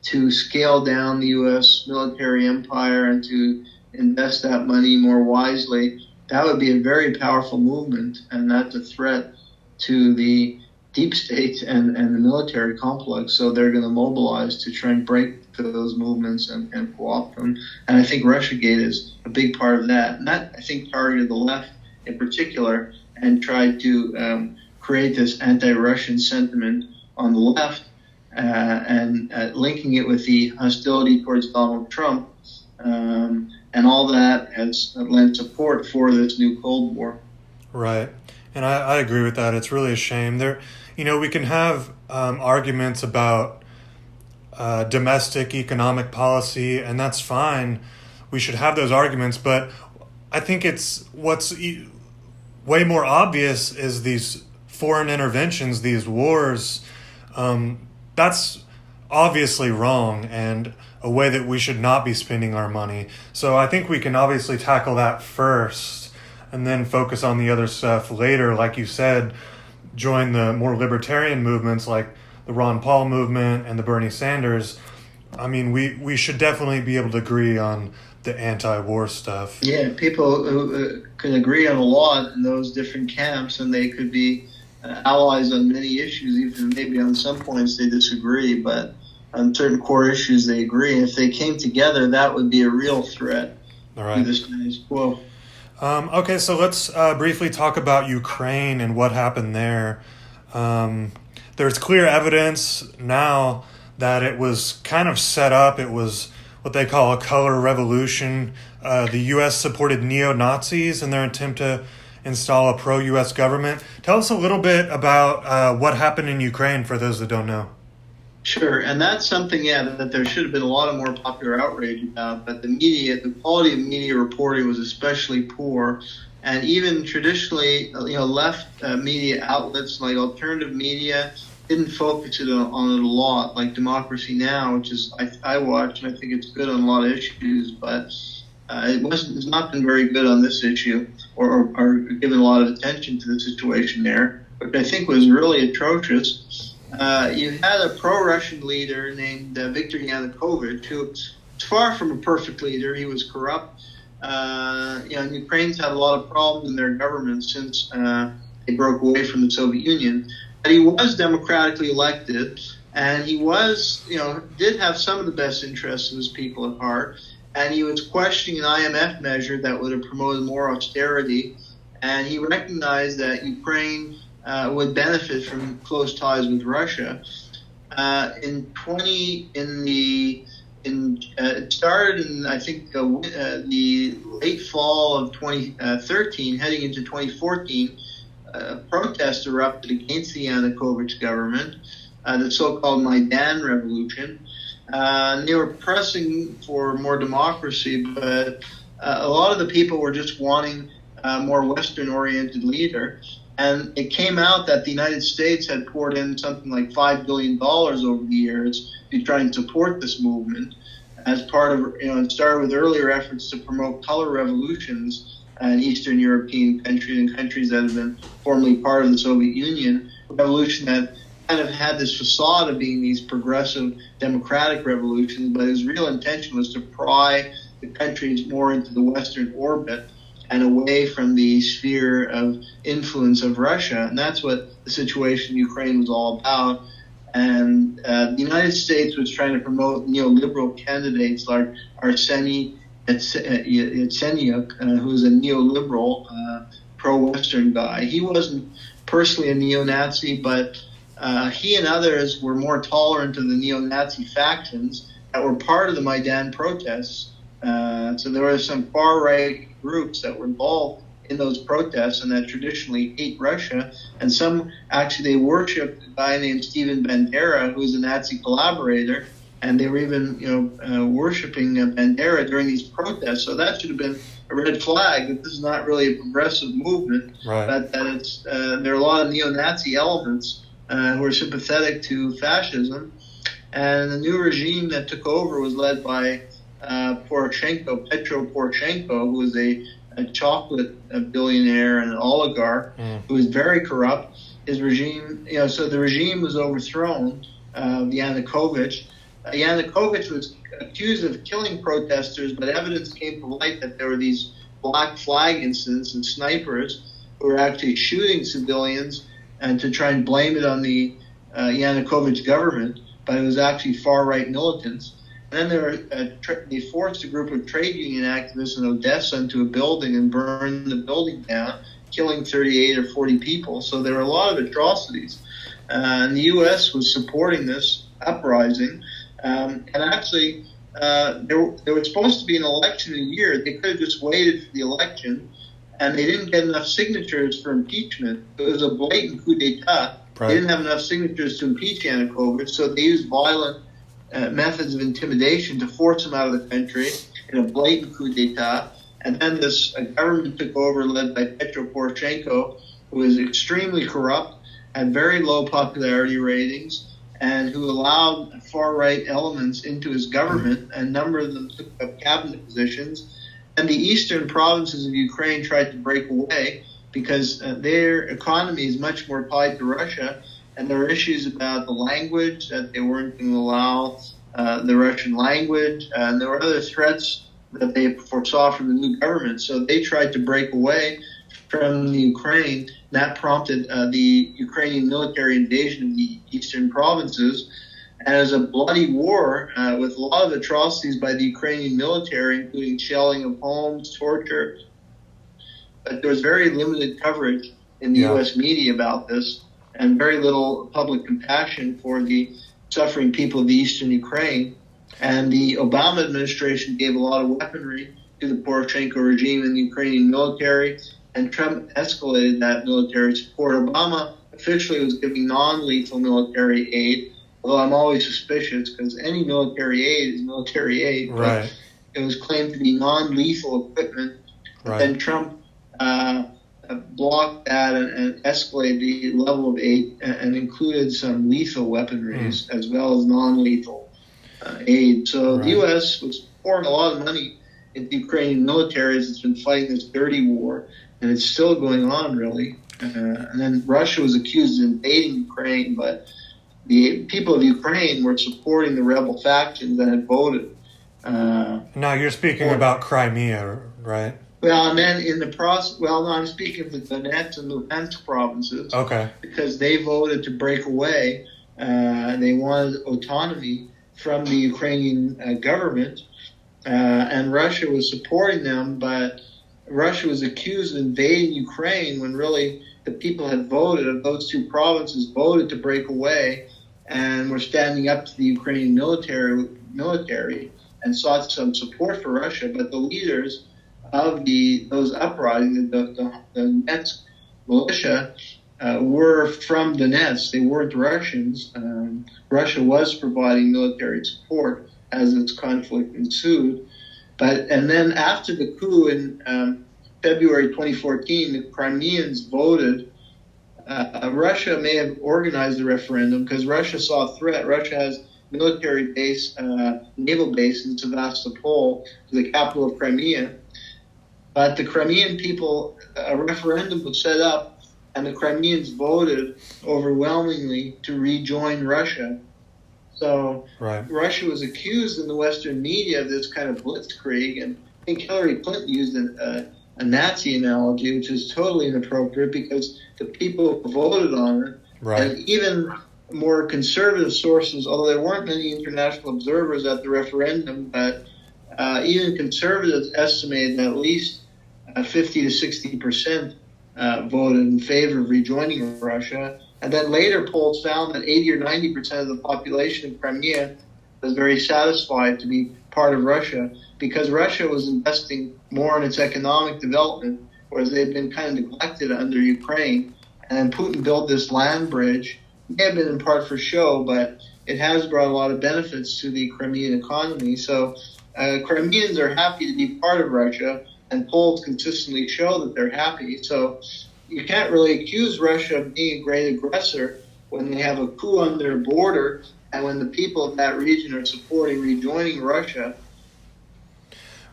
to scale down the U.S. military empire and to invest that money more wisely. That would be a very powerful movement, and that's a threat to the deep state and the military complex. So they're going to mobilize to try and break those movements and co-opt them. And I think Russiagate is a big part of that. And that, I think, targeted the left in particular and tried to create this anti-Russian sentiment on the left and linking it with the hostility towards Donald Trump. And all that has lent support for this new Cold War. Right. And I agree with that. It's really a shame. We can have arguments about domestic economic policy, and that's fine. We should have those arguments, but I think what's way more obvious is these foreign interventions, these wars, that's obviously wrong and a way that we should not be spending our money. So I think we can obviously tackle that first and then focus on the other stuff later. Like you said, join the more libertarian movements like the Ron Paul movement and the Bernie Sanders. I mean, we should definitely be able to agree on the anti-war stuff. Yeah, people who can agree on a lot in those different camps, and they could be allies on many issues, even maybe on some points they disagree, but on certain core issues they agree. And if they came together, that would be a real threat to the status quo. Okay, so let's briefly talk about Ukraine and what happened there. There's clear evidence now that it was kind of set up. It was what they call a color revolution. The U.S. supported neo-Nazis in their attempt to install a pro-U.S. government. Tell us a little bit about what happened in Ukraine for those that don't know. Sure, and that's something, that there should have been a lot of more popular outrage about, but the quality of media reporting was especially poor, and even traditionally, left media outlets like alternative media didn't focus on it a lot, like Democracy Now!, which is I watch, and I think it's good on a lot of issues, but it's not been very good on this issue, or given a lot of attention to the situation there, which I think was really atrocious. You had a pro-Russian leader named Viktor Yanukovych, who was far from a perfect leader. He was corrupt. And Ukraine's had a lot of problems in their government since they broke away from the Soviet Union. But he was democratically elected, and he was, did have some of the best interests of his people at heart. And he was questioning an IMF measure that would have promoted more austerity. And he recognized that Ukraine would benefit from close ties with Russia. It started in, I think, the late fall of 2013, heading into 2014. Protests erupted against the Yanukovych government, the so-called Maidan Revolution. They were pressing for more democracy, but a lot of the people were just wanting a more Western-oriented leader. And it came out that the United States had poured in something like $5 billion over the years to try and support this movement as part of, it started with earlier efforts to promote color revolutions in Eastern European countries and countries that have been formerly part of the Soviet Union, a revolution that kind of had this facade of being these progressive democratic revolutions, but his real intention was to pry the countries more into the Western orbit and away from the sphere of influence of Russia. And that's what the situation in Ukraine was all about. And the United States was trying to promote neoliberal candidates like Arseny Yatsenyuk, who's a neoliberal, pro-Western guy. He wasn't personally a neo-Nazi, but he and others were more tolerant of the neo-Nazi factions that were part of the Maidan protests. So there were some far-right groups that were involved in those protests and that traditionally hate Russia. And some actually, they worshipped a guy named Steven Bandera, who was a Nazi collaborator, and they were even, worshiping Bandera during these protests. So that should have been a red flag that this is not really a progressive movement, right, but that it's there are a lot of neo-Nazi elements who are sympathetic to fascism. And the new regime that took over was led by Petro Poroshenko, who was a chocolate billionaire and an oligarch who was very corrupt. His regime, so the regime was overthrown, Yanukovych. Yanukovych was accused of killing protesters, but evidence came to light that there were these black flag incidents and snipers who were actually shooting civilians and to try and blame it on the Yanukovych government, but it was actually far-right militants. And then they forced a group of trade union activists in Odessa into a building and burned the building down, killing 38 or 40 people. So there were a lot of atrocities. And the U.S. was supporting this uprising. And actually, there was supposed to be an election in a year. They could have just waited for the election, and they didn't get enough signatures for impeachment. It was a blatant coup d'etat. Right. They didn't have enough signatures to impeach Yanukovych, so they used violent methods of intimidation to force him out of the country in a blatant coup d'etat. And then this government took over led by Petro Poroshenko, who was extremely corrupt. had very low popularity ratings, and who allowed far-right elements into his government. A number of them took up cabinet positions. And the eastern provinces of Ukraine tried to break away because their economy is much more tied to Russia, and there were issues about the language, that they weren't going to allow the Russian language, and there were other threats that they foresaw from the new government. So they tried to break away from the Ukraine. That prompted the Ukrainian military invasion of the eastern provinces. And it was a bloody war with a lot of atrocities by the Ukrainian military, including shelling of homes, torture. But there was very limited coverage in the U.S. media about this, and very little public compassion for the suffering people of the eastern Ukraine. And the Obama administration gave a lot of weaponry to the Poroshenko regime and the Ukrainian military, and Trump escalated that military support. Obama officially was giving non-lethal military aid, although I'm always suspicious because any military aid is military aid. Right. It was claimed to be non-lethal equipment. Right. Then Trump blocked that and escalated the level of aid and included some lethal weaponry as well as non-lethal aid. So the U.S. was pouring a lot of money into the Ukrainian military as it's been fighting this dirty war, and it's still going on, really. And then Russia was accused of invading Ukraine, but the people of Ukraine were supporting the rebel factions that had voted. Now you're speaking about Crimea, right? Well, and then in the process, no, I'm speaking of the Donetsk and Luhansk provinces. Okay. Because they voted to break away. They wanted autonomy from the Ukrainian government, and Russia was supporting them, but Russia was accused of invading Ukraine when really the people had voted, of those two provinces voted to break away, and were standing up to the Ukrainian military and sought some support for Russia. But the leaders of those uprisings, the Donetsk militia, were from Donetsk. They weren't Russians. Russia was providing military support as this conflict ensued. And then after the coup in February 2014, the Crimeans voted. Russia may have organized the referendum because Russia saw a threat. Russia has military base, naval base in Sevastopol, the capital of Crimea. But the Crimean people, a referendum was set up, and the Crimeans voted overwhelmingly to rejoin Russia. So Russia was accused in the Western media of this kind of blitzkrieg, and I think Hillary Clinton used a Nazi analogy, which is totally inappropriate because the people voted on it. Right. And even more conservative sources, although there weren't many international observers at the referendum, but even conservatives estimated that at least 50 to 60% voted in favor of rejoining Russia. And then later polls found that 80 or 90% of the population of Crimea was very satisfied to be part of Russia because Russia was investing more in its economic development, whereas they'd been kind of neglected under Ukraine. And Putin built this land bridge. It may have been in part for show, but it has brought a lot of benefits to the Crimean economy. So Crimeans are happy to be part of Russia, and polls consistently show that they're happy. So you can't really accuse Russia of being a great aggressor when they have a coup on their border and when the people of that region are supporting rejoining Russia.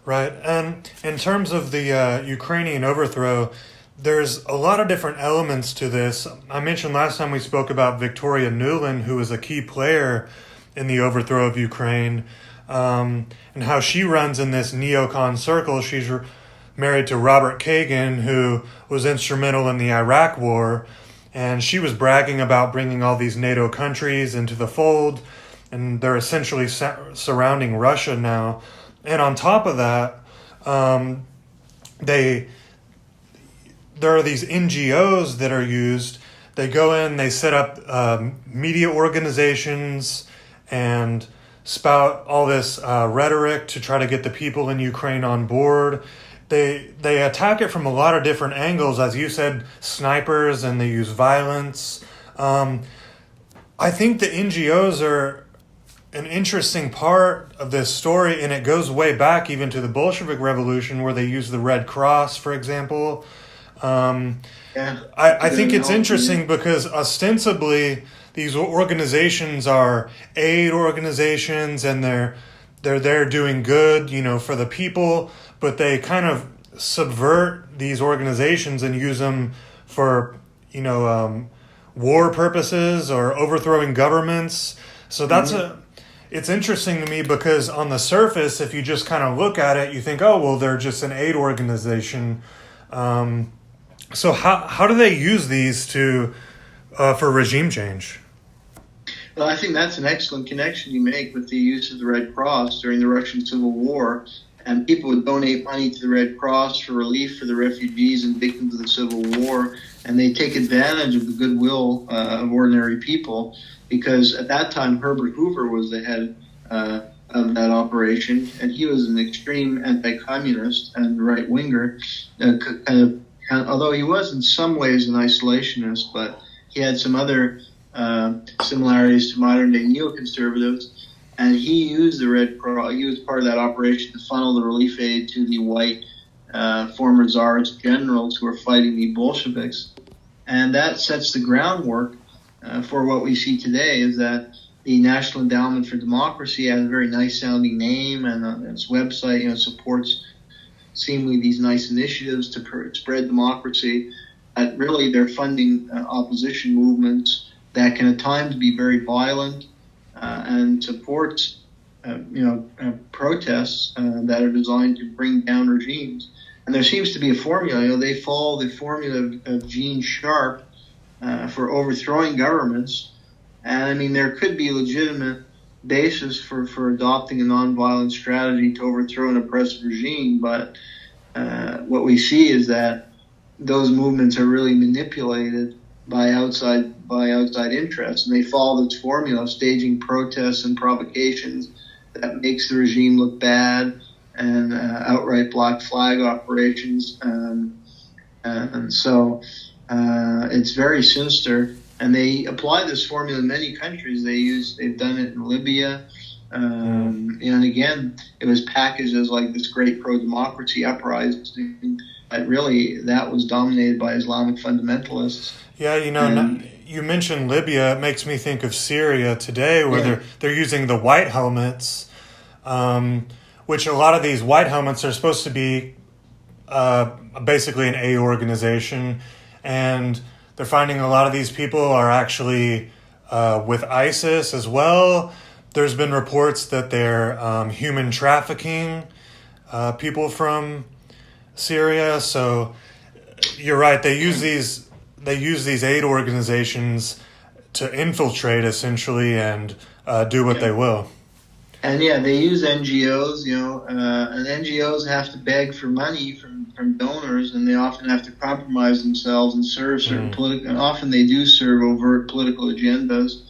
Right. And in terms of the Ukrainian overthrow, there's a lot of different elements to this. I mentioned last time we spoke about Victoria Nuland, who was a key player in the overthrow of Ukraine, and how she runs in this neocon circle. She's married to Robert Kagan, who was instrumental in the Iraq War, and she was bragging about bringing all these NATO countries into the fold, and they're essentially surrounding Russia now. And on top of that, there are these NGOs that are used. They go in, they set up media organizations and spout all this rhetoric to try to get the people in Ukraine on board. They attack it from a lot of different angles, as you said, snipers, and they use violence. I think the NGOs are an interesting part of this story, and it goes way back even to the Bolshevik Revolution, where they use the Red Cross, for example. I think it's interesting because ostensibly these organizations are aid organizations and they're there doing good, for the people, but they kind of subvert these organizations and use them for, war purposes or overthrowing governments. So it's interesting to me because on the surface, if you just kind of look at it, you think, oh, well, they're just an aid organization. So how do they use these for regime change? Well, I think that's an excellent connection you make with the use of the Red Cross during the Russian Civil War. And people would donate money to the Red Cross for relief for the refugees and victims of the Civil War. And they take advantage of the goodwill of ordinary people because at that time Herbert Hoover was the head of that operation. And he was an extreme anti-communist and right-winger, although he was in some ways an isolationist, but he had some other similarities to modern-day neoconservatives. And he used the Red Cross. He was part of that operation to funnel the relief aid to the white former Tsarist generals who were fighting the Bolsheviks. And that sets the groundwork for what we see today is that the National Endowment for Democracy has a very nice-sounding name, and on its website, supports seemingly these nice initiatives to spread democracy. Really, they're funding opposition movements that can at times be very violent. And supports, protests that are designed to bring down regimes. And there seems to be a formula. They follow the formula of Gene Sharp for overthrowing governments. And there could be legitimate basis for adopting a nonviolent strategy to overthrow an oppressive regime. But what we see is that those movements are really manipulated by outside interests, and they follow this formula of staging protests and provocations that makes the regime look bad, and outright black flag operations, and so it's very sinister. And they apply this formula in many countries. They've done it in Libya, and again, it was packaged as like this great pro-democracy uprising. But really, that was dominated by Islamic fundamentalists. Yeah, you mentioned Libya. It makes me think of Syria today, where they're using the white helmets, which a lot of these white helmets are supposed to be basically an aid organization, and they're finding a lot of these people are actually with ISIS as well. There's been reports that they're human trafficking people from Syria. So you're right. They use these aid organizations to infiltrate essentially and do what they will. And they use NGOs, and NGOs have to beg for money from donors, and they often have to compromise themselves and serve certain political, and often they do serve overt political agendas,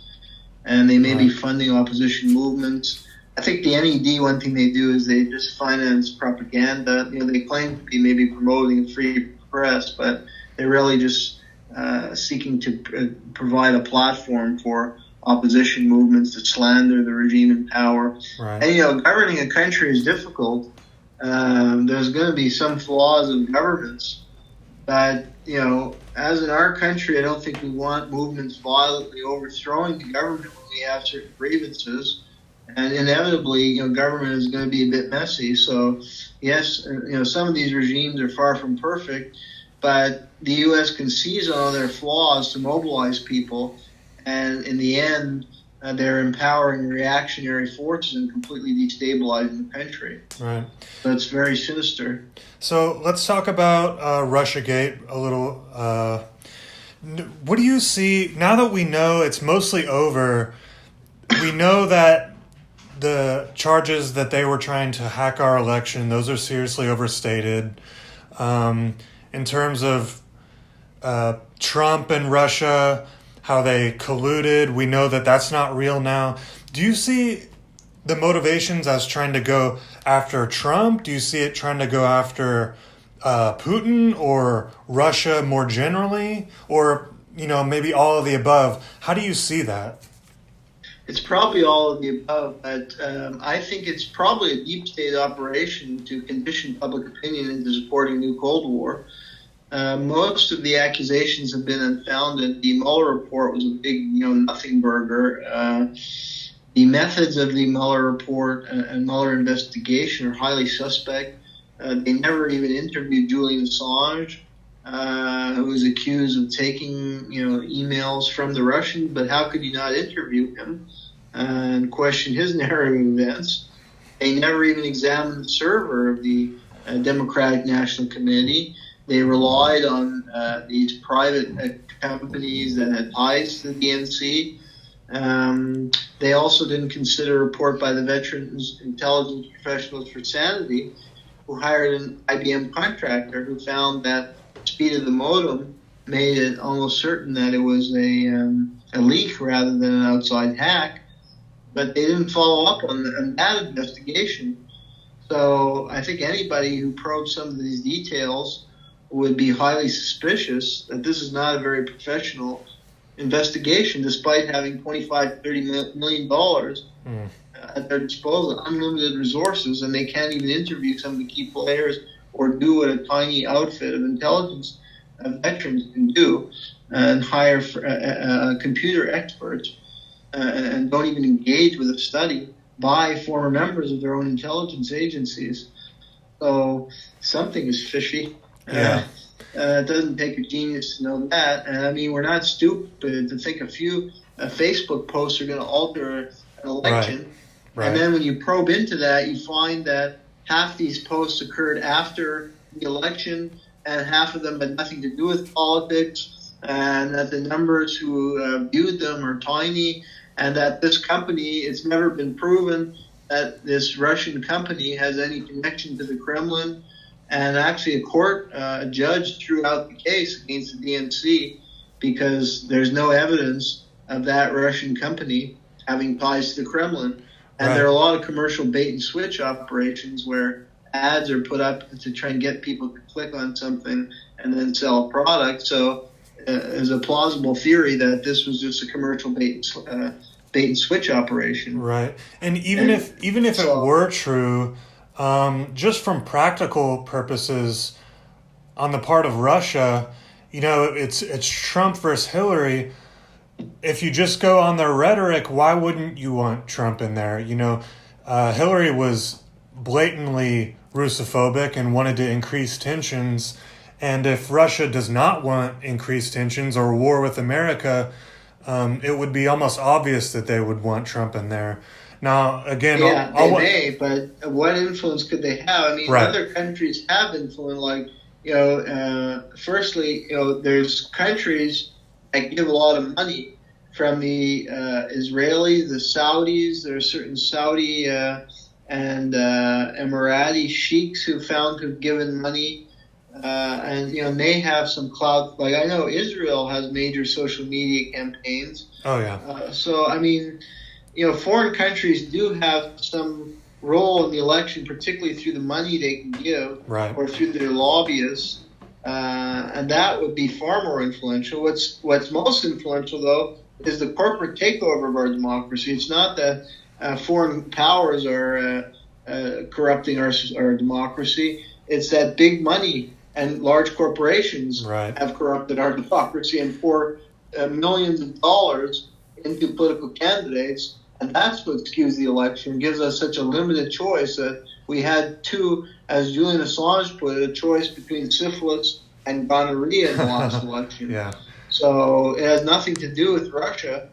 and they may be funding opposition movements. I think the NED, one thing they do is they just finance propaganda. They claim to be maybe promoting a free press, but they're really just seeking to provide a platform for opposition movements to slander the regime in power. Right. And, governing a country is difficult. There's going to be some flaws of governments, but, as in our country, I don't think we want movements violently overthrowing the government when we have certain grievances. And inevitably, government is going to be a bit messy. So, yes, some of these regimes are far from perfect, but the U.S. can seize on their flaws to mobilize people, and in the end, they're empowering reactionary forces and completely destabilizing the country. Right. So it's very sinister. So let's talk about Russiagate a little. What do you see, now that we know it's mostly over, we know that the charges that they were trying to hack our election, those are seriously overstated. In terms of Trump and Russia, how they colluded, we know that that's not real now. Do you see the motivations as trying to go after Trump? Do you see it trying to go after Putin or Russia more generally? Or, maybe all of the above? How do you see that? It's probably all of the above, but I think it's probably a deep state operation to condition public opinion into supporting a new Cold War. Most of the accusations have been unfounded. The Mueller report was a big, nothing burger. The methods of the Mueller report and Mueller investigation are highly suspect. They never even interviewed Julian Assange, who was accused of taking, emails from the Russians. But how could you not interview him and question his narrative events? They never even examined the server of the Democratic National Committee. They relied on these private companies that had ties to the DNC. They also didn't consider a report by the Veterans Intelligence Professionals for Sanity, who hired an IBM contractor who found that the speed of the modem made it almost certain that it was a leak rather than an outside hack. But they didn't follow up on that investigation. So I think anybody who probes some of these details would be highly suspicious that this is not a very professional investigation, despite having $25-30 million at their disposal, unlimited resources, and they can't even interview some of the key players or do what a tiny outfit of intelligence veterans can do, and hire computer experts, and don't even engage with a study by former members of their own intelligence agencies. So something is fishy. Yeah. It doesn't take a genius to know that. And I mean, we're not stupid to think a few Facebook posts are going to alter an election. Right. And then when you probe into that, you find that half these posts occurred after the election and half of them had nothing to do with politics, and that the numbers who viewed them are tiny, and that this company, it's never been proven that this Russian company has any connection to the Kremlin. And actually a judge threw out the case against the DNC because there's no evidence of that Russian company having ties to the Kremlin. And there are a lot of commercial bait and switch operations where ads are put up to try and get people to click on something and then sell a product. So there's a plausible theory that this was just a commercial bait and switch operation. Right. And even if it were true, just from practical purposes on the part of Russia, it's Trump versus Hillary. If you just go on their rhetoric, why wouldn't you want Trump in there? Hillary was blatantly Russophobic and wanted to increase tensions. And if Russia does not want increased tensions or war with America, it would be almost obvious that they would want Trump in there. Now, again, they may, but what influence could they have? I mean, other countries have influence. Firstly, there's countries that give a lot of money, from the Israelis, the Saudis. There are certain Saudi and Emirati sheiks who found to have given money, and they have some clout. Like I know Israel has major social media campaigns. Oh yeah. So I mean. Foreign countries do have some role in the election, particularly through the money they can give, or through their lobbyists, and that would be far more influential. What's most influential, though, is the corporate takeover of our democracy. It's not that foreign powers are corrupting our democracy. It's that big money and large corporations have corrupted our democracy and pour millions of dollars into political candidates. And that's what skews the election, gives us such a limited choice that we had two, as Julian Assange put it, a choice between syphilis and gonorrhea in the last election. Yeah. So it has nothing to do with Russia.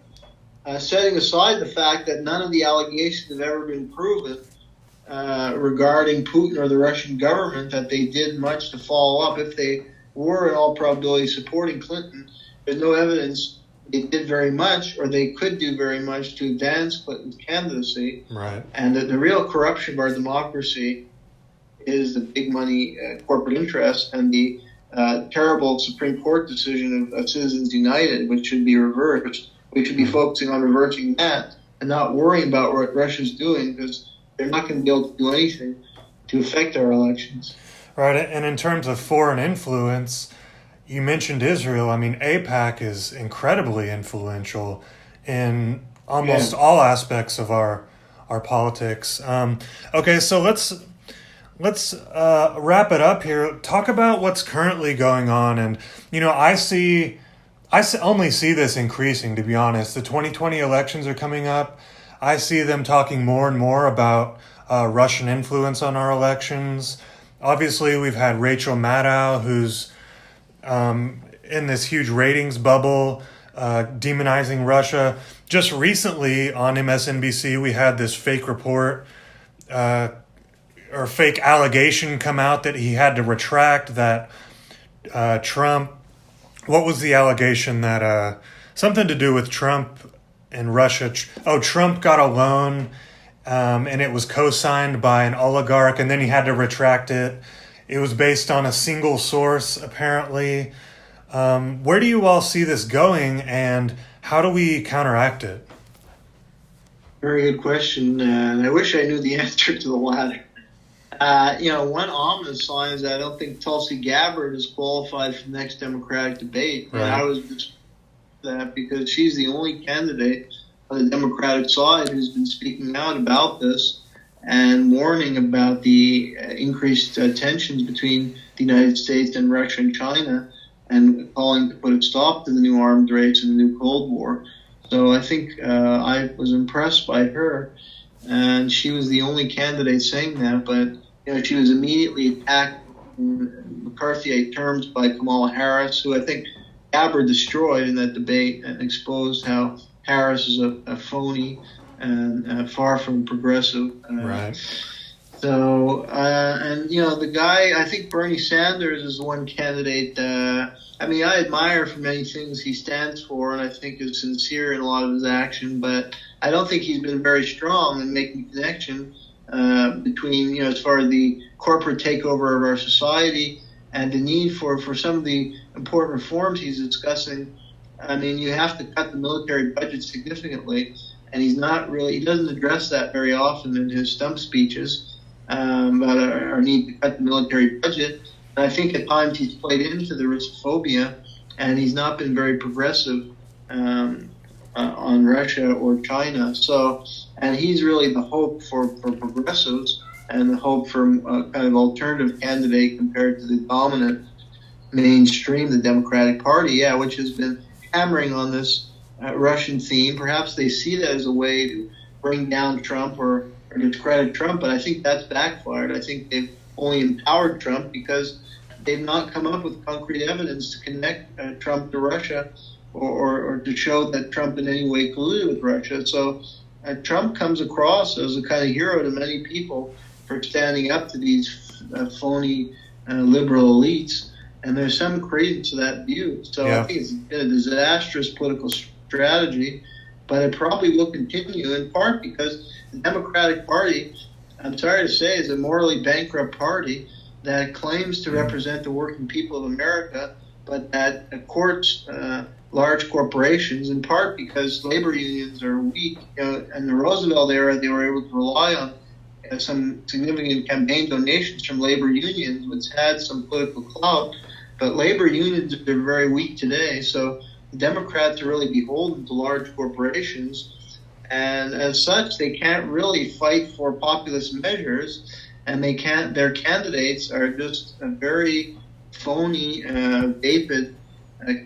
Setting aside the fact that none of the allegations have ever been proven regarding Putin or the Russian government, that they did much to follow up. If they were in all probability supporting Clinton, there's no evidence they did very much, or they could do very much to advance Clinton's candidacy. Right. And the real corruption of our democracy is the big money corporate interests and the terrible Supreme Court decision of Citizens United, which should be reversed. We should be focusing on reversing that and not worrying about what Russia's doing, because they're not going to be able to do anything to affect our elections. Right. And in terms of foreign influence, you mentioned Israel. I mean, AIPAC is incredibly influential in almost all aspects of our politics. Okay, so let's let's wrap it up here. Talk about what's currently going on. And, only see this increasing, to be honest. The 2020 elections are coming up. I see them talking more and more about Russian influence on our elections. Obviously, we've had Rachel Maddow, who's in this huge ratings bubble, demonizing Russia. Just recently on MSNBC, we had this fake report or fake allegation come out that he had to retract, that Trump, what was the allegation? That something to do with Trump and Russia. Trump got a loan and it was co-signed by an oligarch, and then he had to retract it. It was based on a single source, apparently. Where do you all see this going, and how do we counteract it? Very good question, and I wish I knew the answer to the latter. One ominous sign is that I don't think Tulsi Gabbard is qualified for the next Democratic debate. Right. And I was just that because she's the only candidate on the Democratic side who's been speaking out about this and warning about the increased tensions between the United States and Russia and China, and calling to put a stop to the new arms race and the new Cold War. So I think I was impressed by her, and she was the only candidate saying that. But she was immediately attacked in McCarthyite terms by Kamala Harris, who I think Gabbard destroyed in that debate and exposed how Harris is a phony and far from progressive. Right. So, the guy, I think Bernie Sanders is one candidate. I admire for many things he stands for, and I think is sincere in a lot of his action, but I don't think he's been very strong in making a connection between, as far as the corporate takeover of our society and the need for some of the important reforms he's discussing. You have to cut the military budget significantly, and he doesn't address that very often in his stump speeches about our need to cut the military budget. And I think at times he's played into the Russophobia, and he's not been very progressive on Russia or China. So, and he's really the hope for progressives and the hope for a kind of alternative candidate compared to the dominant mainstream, the Democratic Party, which has been hammering on this Russian theme. Perhaps they see that as a way to bring down Trump or discredit Trump, but I think that's backfired. I think they've only empowered Trump because they've not come up with concrete evidence to connect Trump to Russia or to show that Trump in any way colluded with Russia. So Trump comes across as a kind of hero to many people for standing up to these phony liberal elites, and there's some credence to that view. So I think it's been a disastrous political strategy, but it probably will continue, in part because the Democratic Party, I'm sorry to say, is a morally bankrupt party that claims to represent the working people of America, but that courts large corporations, in part because labor unions are weak. In the Roosevelt era, they were able to rely on some significant campaign donations from labor unions, which had some political clout, but labor unions are very weak today. So the Democrats are really beholden to large corporations, and as such, they can't really fight for populist measures, and their candidates are just a very phony, vapid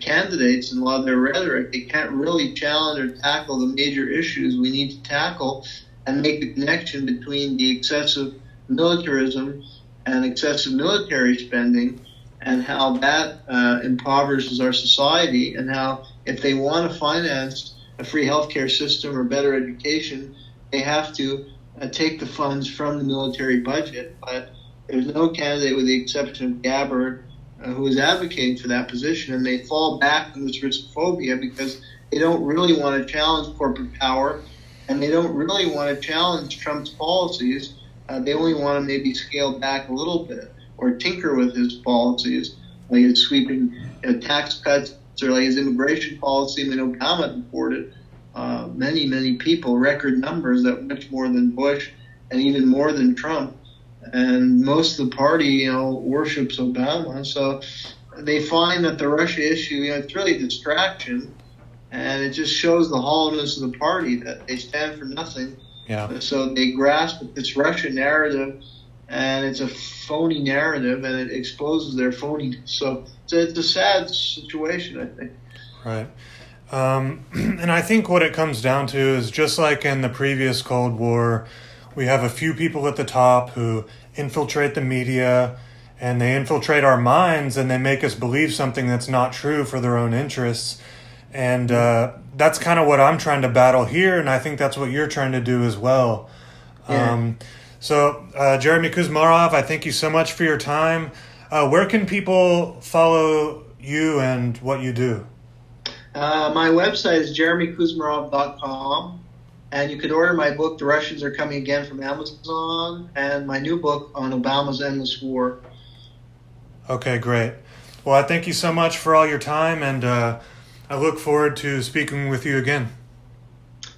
candidates in a lot of their rhetoric. They can't really challenge or tackle the major issues we need to tackle and make the connection between the excessive militarism and excessive military spending and how that impoverishes our society, and how if they want to finance a free healthcare system or better education, they have to take the funds from the military budget. But there's no candidate, with the exception of Gabbard, who is advocating for that position, and they fall back on this Russophobia because they don't really want to challenge corporate power, and they don't really want to challenge Trump's policies. They only want to maybe scale back a little bit or tinker with his policies, like his sweeping tax cuts or like his immigration policy. Obama deported many, many people, record numbers, that much more than Bush and even more than Trump. And most of the party, worships Obama. So they find that the Russia issue, it's really a distraction, and it just shows the hollowness of the party, that they stand for nothing. Yeah. So they grasp this Russia narrative and it's a phony narrative, and it exposes their phony. So it's a sad situation, I think. Right. And I think what it comes down to is just like in the previous Cold War, we have a few people at the top who infiltrate the media, and they infiltrate our minds, and they make us believe something that's not true for their own interests. And that's kind of what I'm trying to battle here, and I think that's what you're trying to do as well. Yeah. So, Jeremy Kuzmarov, I thank you so much for your time. Where can people follow you and what you do? My website is jeremykuzmarov.com, and you can order my book, The Russians Are Coming Again, from Amazon, and my new book on Obama's Endless War. Okay, great. Well, I thank you so much for all your time, and I look forward to speaking with you again.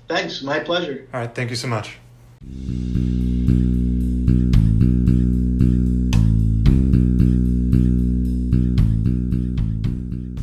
Thanks. My pleasure. All right, thank you so much.